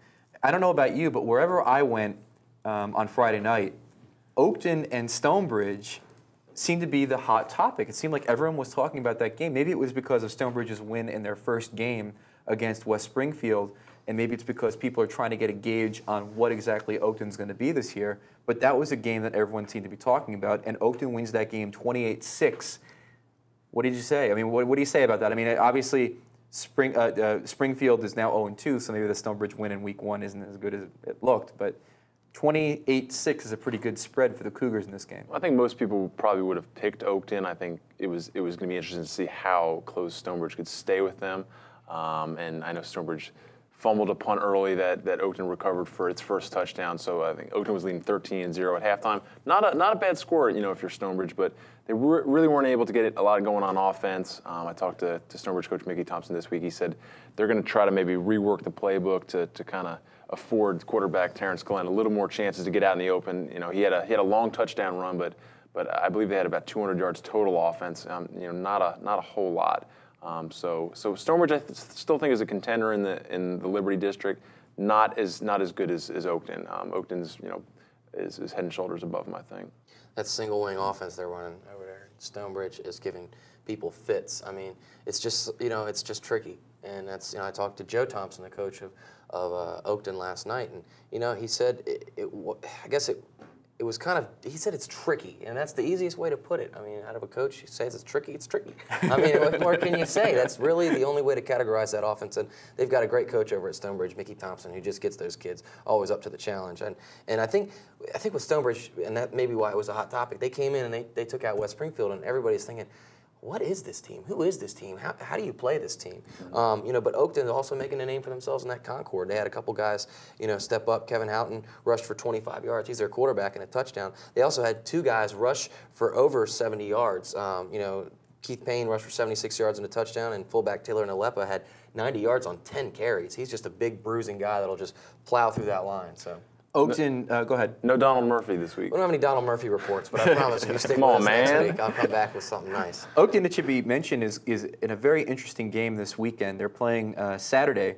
A: I don't know about you, but wherever I went on Friday night, Oakton and Stonebridge seemed to be the hot topic. It seemed like everyone was talking about that game. Maybe it was because of Stonebridge's win in their first game against West Springfield, and maybe it's because people are trying to get a gauge on what exactly Oakton's going to be this year. But that was a game that everyone seemed to be talking about, and Oakton wins that game 28-6. What did you say? I mean, what do you say about that? I mean, obviously, Springfield is now 0-2, so maybe the Stonebridge win in week 1 isn't as good as it looked, but 28-6 is a pretty good spread for the Cougars in this game.
B: I think most people probably would have picked Oakton. I think it was going to be interesting to see how close Stonebridge could stay with them. And I know Stonebridge fumbled a punt early that Oakton recovered for its first touchdown. So I think Oakton was leading 13-0 at halftime. Not a bad score, you know, if you're Stonebridge, but they really weren't able to get a lot going on offense. I talked to Stonebridge coach Mickey Thompson this week. He said they're going to try to maybe rework the playbook to kind of afford quarterback Terrence Glenn a little more chances to get out in the open. You know, he had a long touchdown run, but I believe they had about 200 yards total offense. You know, not a whole lot. So Stonebridge I still think is a contender in the Liberty District. Not as good as Oakton. Oakton's, you know, is head and shoulders above them, I think.
C: That single wing offense they're running over there, Stonebridge, is giving people fits. I mean, it's just it's just tricky, and that's I talked to Joe Thompson, the coach of Oakton last night, and he said I guess it was kind of, he said it's tricky, and that's the easiest way to put it. I mean, out of a coach, he says it's tricky, it's tricky. I mean, what more can you say? That's really the only way to categorize that offense, and they've got a great coach over at Stonebridge, Mickey Thompson, who just gets those kids always up to the challenge. And I think with Stonebridge, and that may be why it was a hot topic, they came in and they took out West Springfield, and everybody's thinking, what is this team? Who is this team? How do you play this team? But Oakton is also making a name for themselves in that Concord. They had a couple guys, step up. Kevin Houghton rushed for 25 yards. He's their quarterback and a touchdown. They also had 2 guys rush for over 70 yards. Keith Payne rushed for 76 yards and a touchdown, and fullback Taylor Nalepa had 90 yards on 10 carries. He's just a big bruising guy that'll just plow through that line. So.
A: Oakton, go ahead.
B: No Donald Murphy this week.
C: We don't have any Donald Murphy reports, but I promise you stick with us next week. I'll come back with something nice.
A: Oakton, it should be mentioned, is in a very interesting game this weekend. They're playing Saturday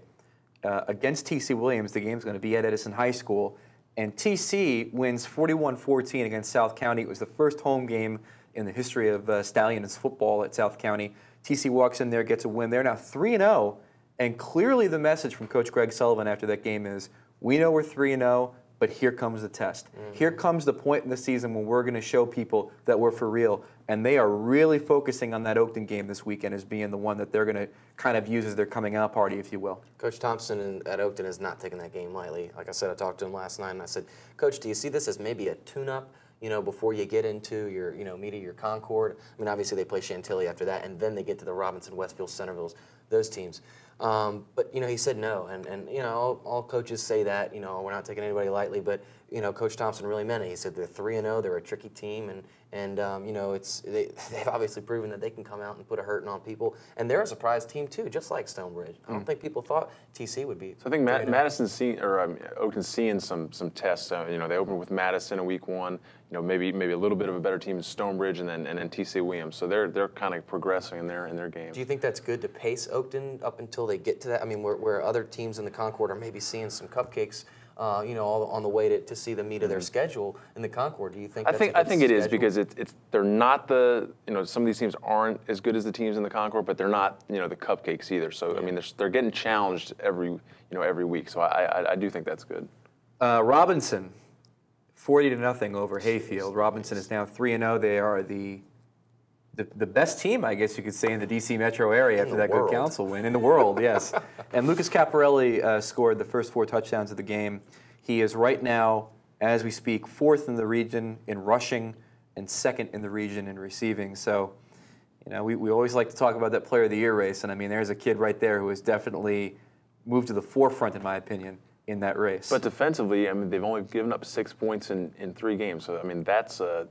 A: against TC Williams. The game's going to be at Edison High School. And TC wins 41-14 against South County. It was the first home game in the history of Stallions football at South County. TC walks in there, gets a win. They're now 3-0. And clearly the message from Coach Greg Sullivan after that game is, we know we're 3-0. But here comes the test. Here comes the point in the season when we're going to show people that we're for real. And they are really focusing on that Oakton game this weekend as being the one that they're going to kind of use as their coming out party, if you will.
C: Coach Thompson at Oakton is not taking that game lightly. Like I said, I talked to him last night, and I said, Coach, do you see this as maybe a tune-up, before you get into your, meet of your Concord? I mean, obviously they play Chantilly after that, and then they get to the Robinson, Westfield, Centervilles, those teams. But he said no, and all coaches say that. We're not taking anybody lightly, but Coach Thompson really meant it. He said they're 3-0, they're a tricky team, and they've obviously proven that they can come out and put a hurting on people, and they're a surprise team too, just like Stonebridge. I don't think people thought TC would be.
B: So I think Oakton's seeing some tests. They opened with Madison in week 1. Maybe a little bit of a better team than Stonebridge, and then TC Williams. So they're kind of progressing in their game.
C: Do you think that's good to pace Oakton up until they get to that? I mean, where other teams in the Concord are maybe seeing some cupcakes, all on the way to see the meat of their schedule in the Concord. Do you think?
B: I think it is, because they're not some of these teams aren't as good as the teams in the Concord, but they're not the cupcakes either. So yeah. I mean, they're getting challenged every week. So I do think that's good.
A: Robinson, 40-0 over Hayfield. Robinson is now 3-0. They are the best team, I guess you could say, in the D.C. metro area after that good council win. In the world, yes. And Lucas Caparelli scored the first 4 touchdowns of the game. He is right now, as we speak, 4th in the region in rushing and 2nd in the region in receiving. So, we always like to talk about that Player of the Year race. And, I mean, there's a kid right there who has definitely moved to the forefront, in my opinion, in that race.
B: But defensively, I mean, they've only given up 6 points in 3 games. So, I mean, that's a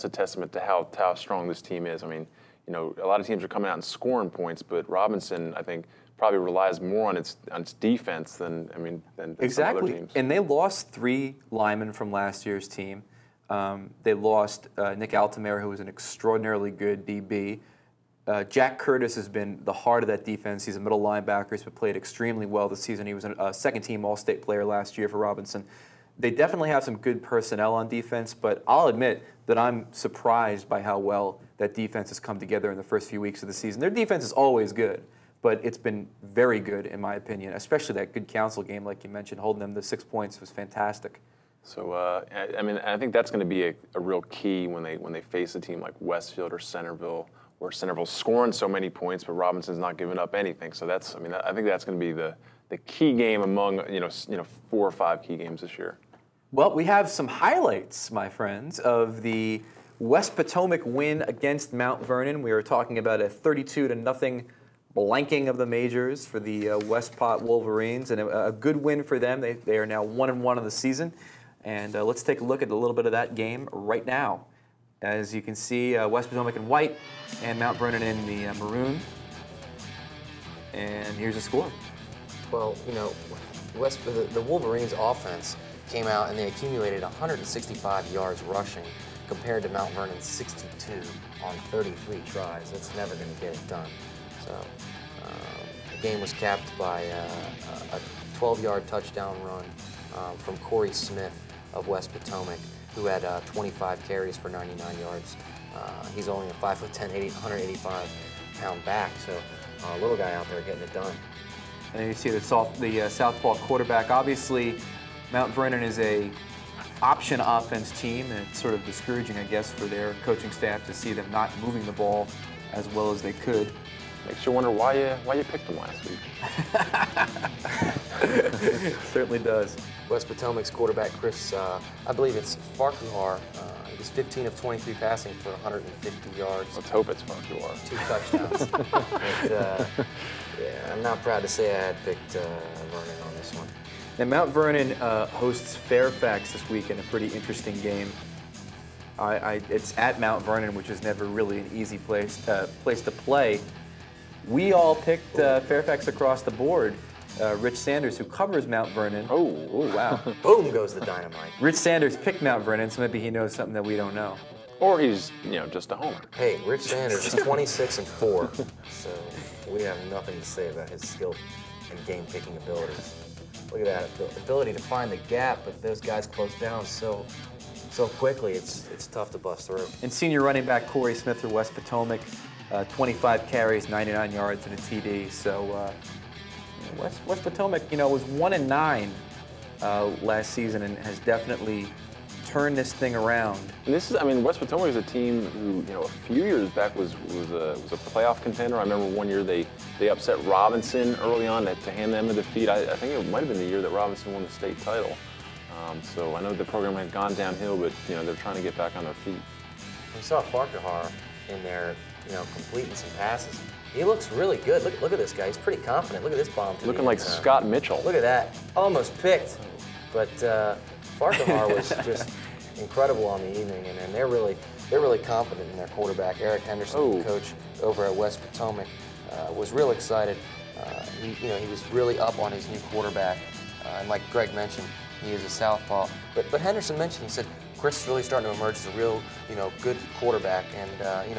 B: testament to how strong this team is. I mean, a lot of teams are coming out and scoring points, but Robinson, I think, probably relies more on its defense than
A: exactly.
B: Some other teams.
A: And they lost 3 linemen from last year's team. They lost Nick Altamere, who was an extraordinarily good DB. Jack Curtis has been the heart of that defense. He's a middle linebacker. He's played extremely well this season. He was a second-team All-State player last year for Robinson. They definitely have some good personnel on defense, but I'll admit that I'm surprised by how well that defense has come together in the first few weeks of the season. Their defense is always good, but it's been very good, in my opinion, especially that good council game, like you mentioned. Holding them to 6 points was fantastic.
B: So, I think that's going to be a real key when they face a team like Westfield or Centerville, where Centerville's scoring so many points, but Robinson's not giving up anything. So I think that's going to be the key game among 4 or 5 key games this year.
A: Well, we have some highlights, my friends, of the West Potomac win against Mount Vernon. We were talking about a 32-0 blanking of the majors for the West Pot Wolverines, and a good win for them. They are now 1-1 of the season. And let's take a look at a little bit of that game right now. As you can see, West Potomac in white and Mount Vernon in the maroon. And here's the score.
C: Well, the Wolverines' offense came out and they accumulated 165 yards rushing compared to Mount Vernon's 62 on 33 tries. That's never going to get it done. So the game was capped by a 12-yard touchdown run from Corey Smith of West Potomac. who had 25 carries for 99 yards. He's only a 5'10", 185-pound back, so a little guy out there getting it done.
A: And you see the southpaw quarterback. Obviously, Mount Vernon is a option offense team, and it's sort of discouraging, I guess, for their coaching staff to see them not moving the ball as well as they could.
B: Makes you wonder why you picked them last week.
A: Certainly does.
C: West Potomac's quarterback, Chris, I believe it's Farquhar. He was 15 of 23 passing for 150 yards.
B: Let's hope it's Farquhar.
C: 2 touchdowns. But, yeah, I'm not proud to say I had picked Vernon on this one.
A: And Mount Vernon hosts Fairfax this week in a pretty interesting game. It's at Mount Vernon, which is never really an easy place to play. We all picked Fairfax across the board. Rich Sanders, who covers Mount Vernon.
B: Oh wow.
C: Boom goes the dynamite.
A: Rich Sanders picked Mount Vernon, so maybe he knows something that we don't know.
B: Or he's, just a homer.
C: Hey, Rich Sanders is 26-4, so we have nothing to say about his skill and game-picking abilities. Look at that, the ability to find the gap, but those guys close down so quickly, it's tough to bust through.
A: And senior running back Corey Smith for West Potomac, 25 carries, 99 yards, and a TD. So West Potomac, was 1-9 last season and has definitely turned this thing around.
B: And this is, West Potomac is a team who, a few years back was a playoff contender. I remember one year they upset Robinson early on to hand them a defeat. I think it might have been the year that Robinson won the state title. So I know the program had gone downhill, but they're trying to get back on their feet.
C: We saw Farquhar in there, completing some passes. He looks really good. Look at this guy. He's pretty confident. Look at this bomb.
B: Looking like Scott Mitchell.
C: Look at that. Almost picked, but Farquhar was just incredible on the evening, and they're really confident in their quarterback. Eric Henderson, the coach over at West Potomac, was real excited. He was really up on his new quarterback, and like Greg mentioned, he is a southpaw. But Henderson mentioned, he said, Chris is really starting to emerge as a real, good quarterback, and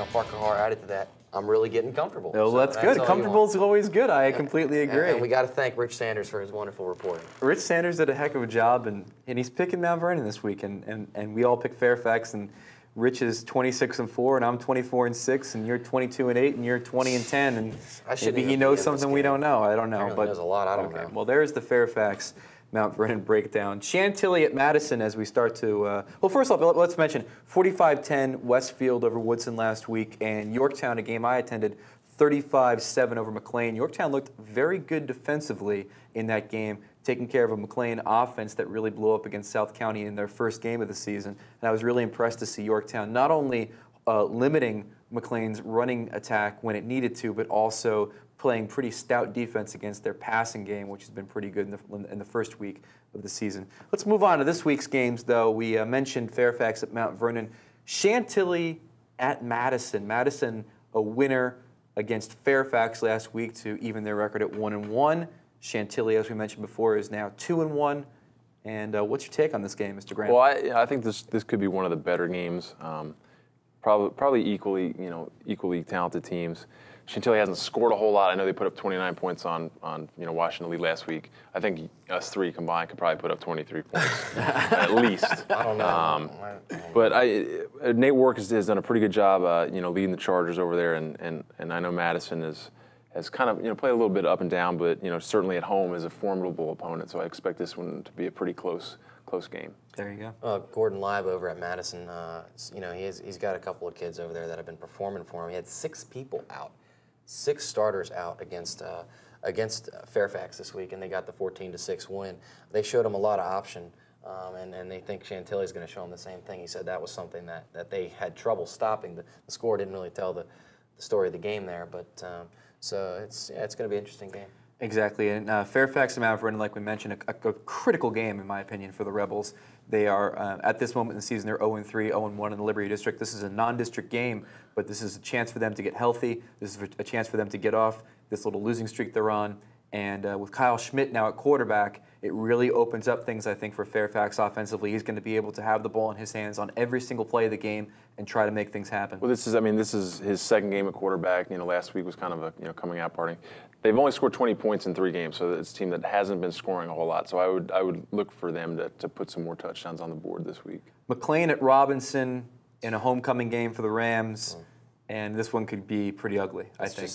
C: Farquhar added to that. I'm really getting comfortable.
A: Oh, so that's good. Comfortable is always good. I completely agree.
C: And we got to thank Rich Sanders for his wonderful reporting.
A: Rich Sanders did a heck of a job, and he's picking Mount Vernon this week, and we all picked Fairfax, and Rich is 26-4, and I'm 24-6, and you're 22-8, and you're 20-10, and maybe he knows something we don't know. I don't know.
C: Apparently knows a lot I don't know.
A: Well, there's the Fairfax Mount Vernon breakdown. Chantilly at Madison as we start to, well, first off, let's mention 45-10 Westfield over Woodson last week, and Yorktown, a game I attended, 35-7 over McLean. Yorktown looked very good defensively in that game, taking care of a McLean offense that really blew up against South County in their first game of the season. And I was really impressed to see Yorktown not only limiting McLean's running attack when it needed to, but also playing pretty stout defense against their passing game, which has been pretty good in the first week of the season. Let's move on to this week's games, though. We mentioned Fairfax at Mount Vernon. Chantilly at Madison. Madison, a winner against Fairfax last week to even their record at 1-1. Chantilly, as we mentioned before, is now 2-1. And what's your take on this game, Mr. Grant?
B: Well, I think this could be one of the better games. Probably equally talented teams. Chantilly hasn't scored a whole lot. I know they put up 29 points on Washington Lee last week. I think us three combined could probably put up 23 points at least. I don't know. But Nate Work has done a pretty good job, leading the Chargers over there, and I know Madison has kind of played a little bit up and down, but certainly at home is a formidable opponent. So I expect this one to be a pretty close game.
A: There you go.
C: Gordon Live over at Madison, he's got a couple of kids over there that have been performing for him. He had 6 people out. 6 starters out against Fairfax this week, and they got the 14-6 win. They showed him a lot of option, and they think Chantilly's going to show him the same thing. He said that was something that they had trouble stopping. The score didn't really tell the story of the game there, but so it's going to be an interesting game.
A: Exactly, and Fairfax and Mount Vernon, like we mentioned, a critical game, in my opinion, for the Rebels. They are, at this moment in the season, they're 0-3, 0-1 in the Liberty District. This is a non-district game, but this is a chance for them to get healthy. This is a chance for them to get off this little losing streak they're on. And with Kyle Schmidt now at quarterback, it really opens up things, I think, for Fairfax offensively. He's going to be able to have the ball in his hands on every single play of the game and try to make things happen.
B: Well, this is his second game at quarterback. Last week was kind of a coming out party. they've only scored 20 points in 3 games, so it's a team that hasn't been scoring a whole lot. So I would look for them to put some more touchdowns on the board this week.
A: McLean at Robinson in a homecoming game for the Rams, and this one could be pretty ugly, I think.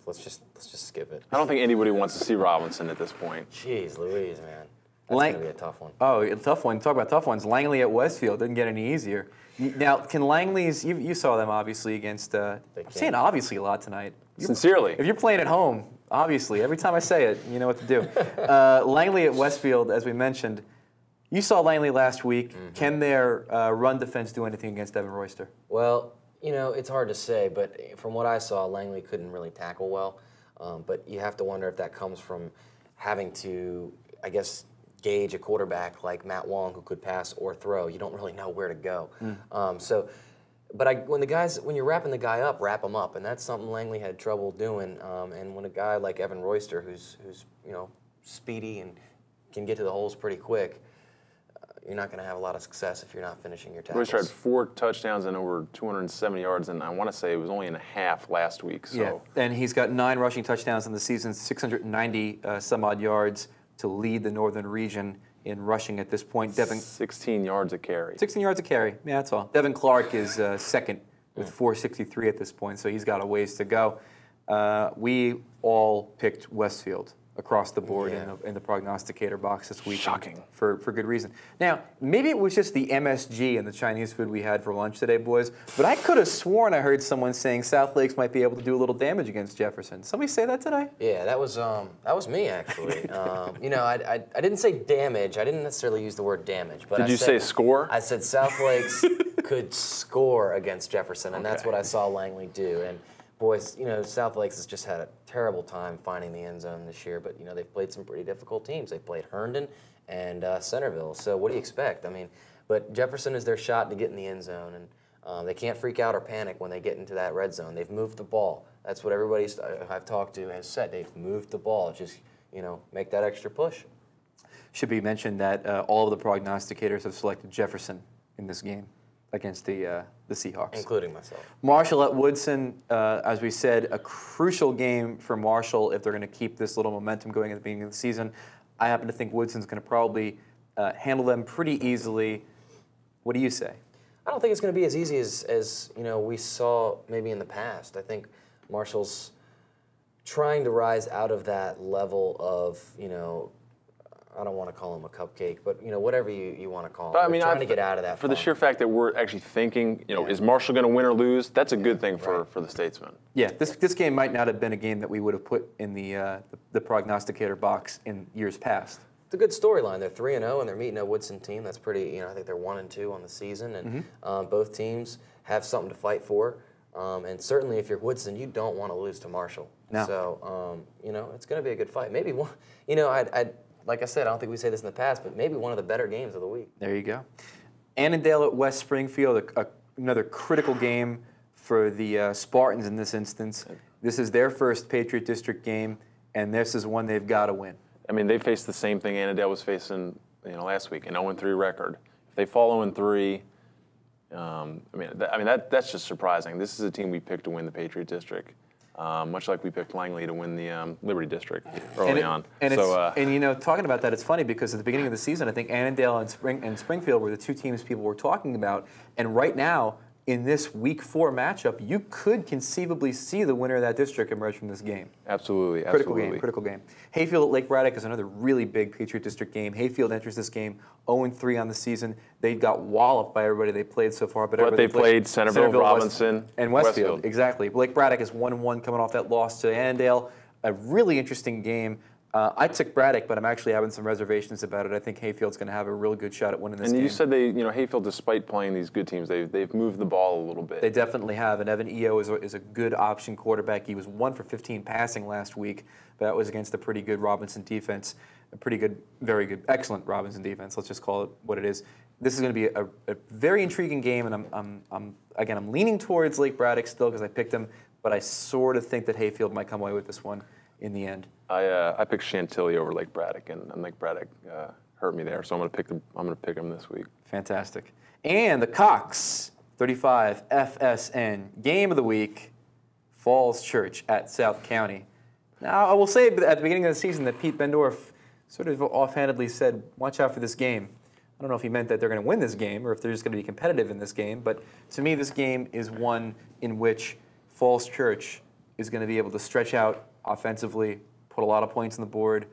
C: Let's just skip it.
B: I don't think anybody wants to see Robinson at this point.
C: Jeez Louise, man. That's going to be a tough one.
A: Oh, a tough one. Talk about tough ones. Langley at Westfield didn't get any easier. Now, can Langley's, you saw them obviously against, I'm saying obviously a lot tonight.
B: Sincerely.
A: If you're playing at home, obviously, every time I say it, you know what to do. Langley at Westfield, as we mentioned, you saw Langley last week. Can their run defense do anything against Evan Royster?
C: Well, you know, it's hard to say, but from what I saw, Langley couldn't really tackle well. But you have to wonder if that comes from having to, I guess, gauge a quarterback like Matt Wong who could pass or throw. You don't really know where to go. When you're wrapping the guy up, wrap him up, and that's something Langley had trouble doing. And when a guy like Evan Royster, who's you know, speedy and can get to the holes pretty quick, you're not going to have a lot of success if you're not finishing your tackles.
B: Royster had 4 touchdowns and over 270 yards, and I want to say it was only in a half last week. So.
A: Yeah, and he's got 9 rushing touchdowns in the season, 690 some odd yards to lead the Northern region in rushing at this point.
B: 16 yards a carry.
A: 16 yards a carry, yeah, that's all. Devin Clark is second with 463 at this point, so he's got a ways to go. We all picked Westfield across the board in the prognosticator box this week.
B: Shocking.
A: For good reason. Now, maybe it was just the MSG and the Chinese food we had for lunch today, boys, but I could have sworn I heard someone saying South Lakes might be able to do a little damage against Jefferson. Somebody say that today?
C: Yeah, that was me, actually. You know, I didn't say damage. I didn't necessarily use the word damage. But
B: Did you say score?
C: I said South Lakes could score against Jefferson, and that's what I saw Langley do. And boys, you know, South Lakes has just had a terrible time finding the end zone this year, but, you know, they've played some pretty difficult teams. They've played Herndon and Centerville, so what do you expect? I mean, but Jefferson is their shot to get in the end zone, and they can't freak out or panic when they get into that red zone. They've moved the ball. That's what everybody I've talked to has said. They've moved the ball. Just, you know, make that extra push.
A: Should be mentioned that all of the prognosticators have selected Jefferson in this game against the Seahawks.
C: Including myself.
A: Marshall at Woodson, as we said, a crucial game for Marshall if they're going to keep this little momentum going at the beginning of the season. I happen to think Woodson's going to probably handle them pretty easily. What do you say?
C: I don't think it's going to be as easy as you know, we saw maybe in the past. I think Marshall's trying to rise out of that level of, you know, I don't want to call him a cupcake, but, you know, whatever you want to call him.
B: But, I mean,
C: trying to get out of that.
B: For the sheer fact that we're actually thinking, you know, is Marshall going to win or lose? That's a good thing for the Statesman.
A: Yeah, this game might not have been a game that we would have put in the prognosticator box in years past.
C: It's a good storyline. They're 3-0 and they're meeting a Woodson team that's pretty. You know, I think they're 1-2 on the season, and both teams have something to fight for. And certainly, if you're Woodson, you don't want to lose to Marshall.
A: No.
C: So, you know, it's going to be a good fight. Maybe one. You know, like I said, I don't think we say this in the past, but maybe one of the better games of the week.
A: There you go. Annandale at West Springfield, another critical game for the Spartans in this instance. This is their first Patriot District game, and this is one they've got to win.
B: I mean, they faced the same thing Annandale was facing, you know, last week, an 0-3 record. If they fall 0-3, that's just surprising. This is a team we picked to win the Patriot District. Much like we picked Langley to win the Liberty District early on.
A: And you know, talking about that, it's funny because at the beginning of the season, I think Annandale and Springfield were the 2 teams people were talking about. And right now, in this Week 4 matchup, you could conceivably see the winner of that district emerge from this game.
B: Absolutely,
A: Critical game. Hayfield at Lake Braddock is another really big Patriot District game. Hayfield enters this game 0-3 on the season. They got walloped by everybody they played so far.
B: But they played Centerville, Robinson,
A: and Westfield. Exactly. Lake Braddock is 1-1 coming off that loss to Annandale. A really interesting game. I took Braddock, but I'm actually having some reservations about it. I think Hayfield's going to have a real good shot at winning this game.
B: And you said Hayfield, despite playing these good teams, they've moved the ball a little bit.
A: They definitely have, and Evan Eo is a good option quarterback. He was 1 for 15 passing last week, but that was against a pretty good Robinson defense, a pretty good, very good, excellent Robinson defense. Let's just call it what it is. This is going to be a very intriguing game, and I'm leaning towards Lake Braddock still because I picked them, but I sort of think that Hayfield might come away with this one in the end.
B: I picked Chantilly over Lake Braddock, and Lake Braddock hurt me there, so I'm going to pick them this week.
A: Fantastic. And the Cox 35 FSN game of the week, Falls Church at South County. Now, I will say at the beginning of the season that Pete Bendorf sort of offhandedly said, watch out for this game. I don't know if he meant that they're going to win this game or if they're just going to be competitive in this game, but to me this game is one in which Falls Church is going to be able to stretch out offensively, put a lot of points on the board.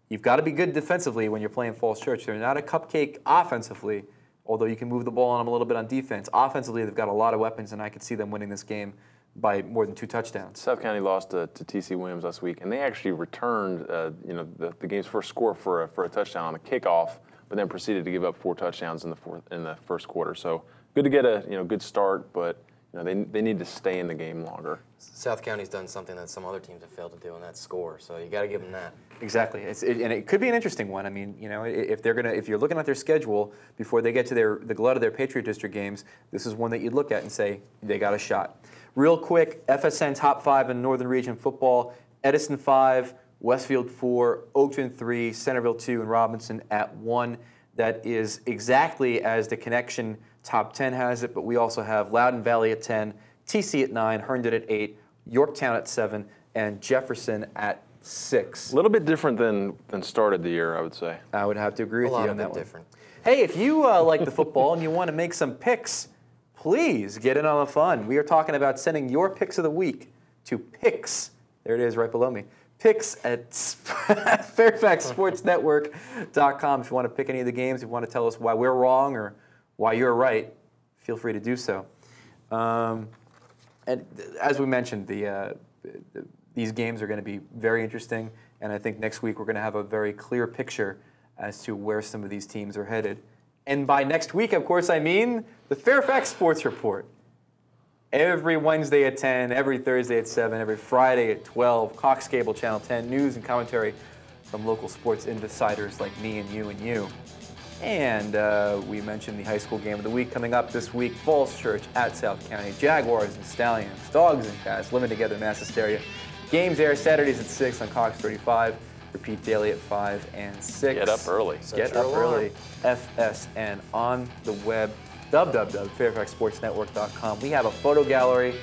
A: You've got to be good defensively when you're playing Falls Church. They're not a cupcake offensively, although you can move the ball on them a little bit on defense. Offensively, they've got a lot of weapons, and I could see them winning this game by more than 2 touchdowns.
B: South County lost to T.C. Williams last week, and they actually returned the game's first score for a touchdown on a kickoff, but then proceeded to give up 4 touchdowns in the first quarter. So good to get a good start, but they need to stay in the game longer.
C: South County's done something that some other teams have failed to do, and that's score. So you got to give them that.
A: Exactly, and it could be an interesting one. I mean, if you're looking at their schedule before they get to the glut of their Patriot District games, this is one that you'd look at and say they got a shot. Real quick, FSN top 5 in Northern Region football: Edison 5, Westfield 4, Oakton 3, Centerville 2, and Robinson at 1. That is exactly as the Connection top 10 has it, but we also have Loudoun Valley at 10, TC at 9, Herndon at 8, Yorktown at 7, and Jefferson at 6.
B: A little bit different than started the year, I would say.
A: I would have to agree with you on that one.
C: Different.
A: Hey, if you like the football and you want to make some picks, please get in on the fun. We are talking about sending your picks of the week to picks. There it is right below me. Picks at FairfaxSportsNetwork.com. If you want to pick any of the games, if you want to tell us why we're wrong or why you're right, feel free to do so. And as we mentioned, these games are going to be very interesting, and I think next week we're going to have a very clear picture as to where some of these teams are headed. And by next week, of course, I mean the Fairfax Sports Report. Every Wednesday at 10, every Thursday at 7, every Friday at 12, Cox Cable Channel 10, news and commentary from local sports insiders like me and you and you. And we mentioned the high school game of the week coming up this week: Falls Church at South County, Jaguars and Stallions, Dogs and Cats, living together in Mass Hysteria. Games air Saturdays at 6 on Cox 35. Repeat daily at 5 and 6.
B: Get up early.
A: Get up early. FSN on the web. www.fairfaxsportsnetwork.com. We have a photo gallery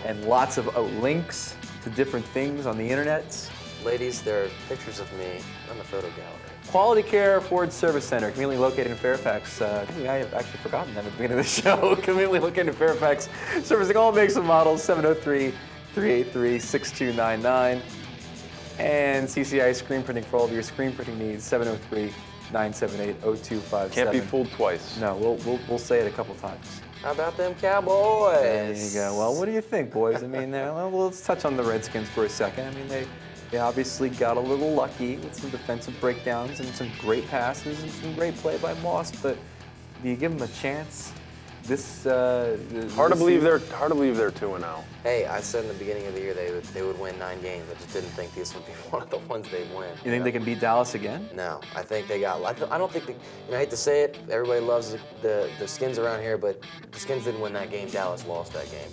A: and lots of links to different things on the internet.
C: Ladies, there are pictures of me on the photo gallery.
A: Quality Care Ford Service Center, conveniently located in Fairfax. I think I have actually forgotten that at the beginning of the show. Conveniently located in Fairfax, servicing all makes and models. 703-383-6299. And CCI Screen Printing for all of your screen printing needs. 703-978-0257.
B: Can't be fooled twice.
A: No, we'll say it a couple times.
C: How about them Cowboys?
A: There you go. Well, what do you think, boys? I mean, well, let's touch on the Redskins for a second. I mean, they obviously got a little lucky with some defensive breakdowns and some great passes and some great play by Moss, but do you give them a chance?
B: Hard to believe they're 2-0.
C: Hey, I said in the beginning of the year they would win 9 games. I just didn't think these would be one of the ones they'd win.
A: You think they can beat Dallas again?
C: No, I think they got. I don't think. I hate to say it. Everybody loves the Skins around here, but the Skins didn't win that game. Dallas lost that game.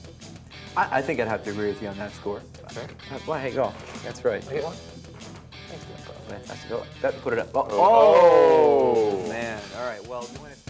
A: I think I'd have to agree with you on that score.
C: Okay.
A: Well, hey, go. That's right.
C: I get one.
A: Thanks, man. Put it up. Oh, man. All right. Well, you want to.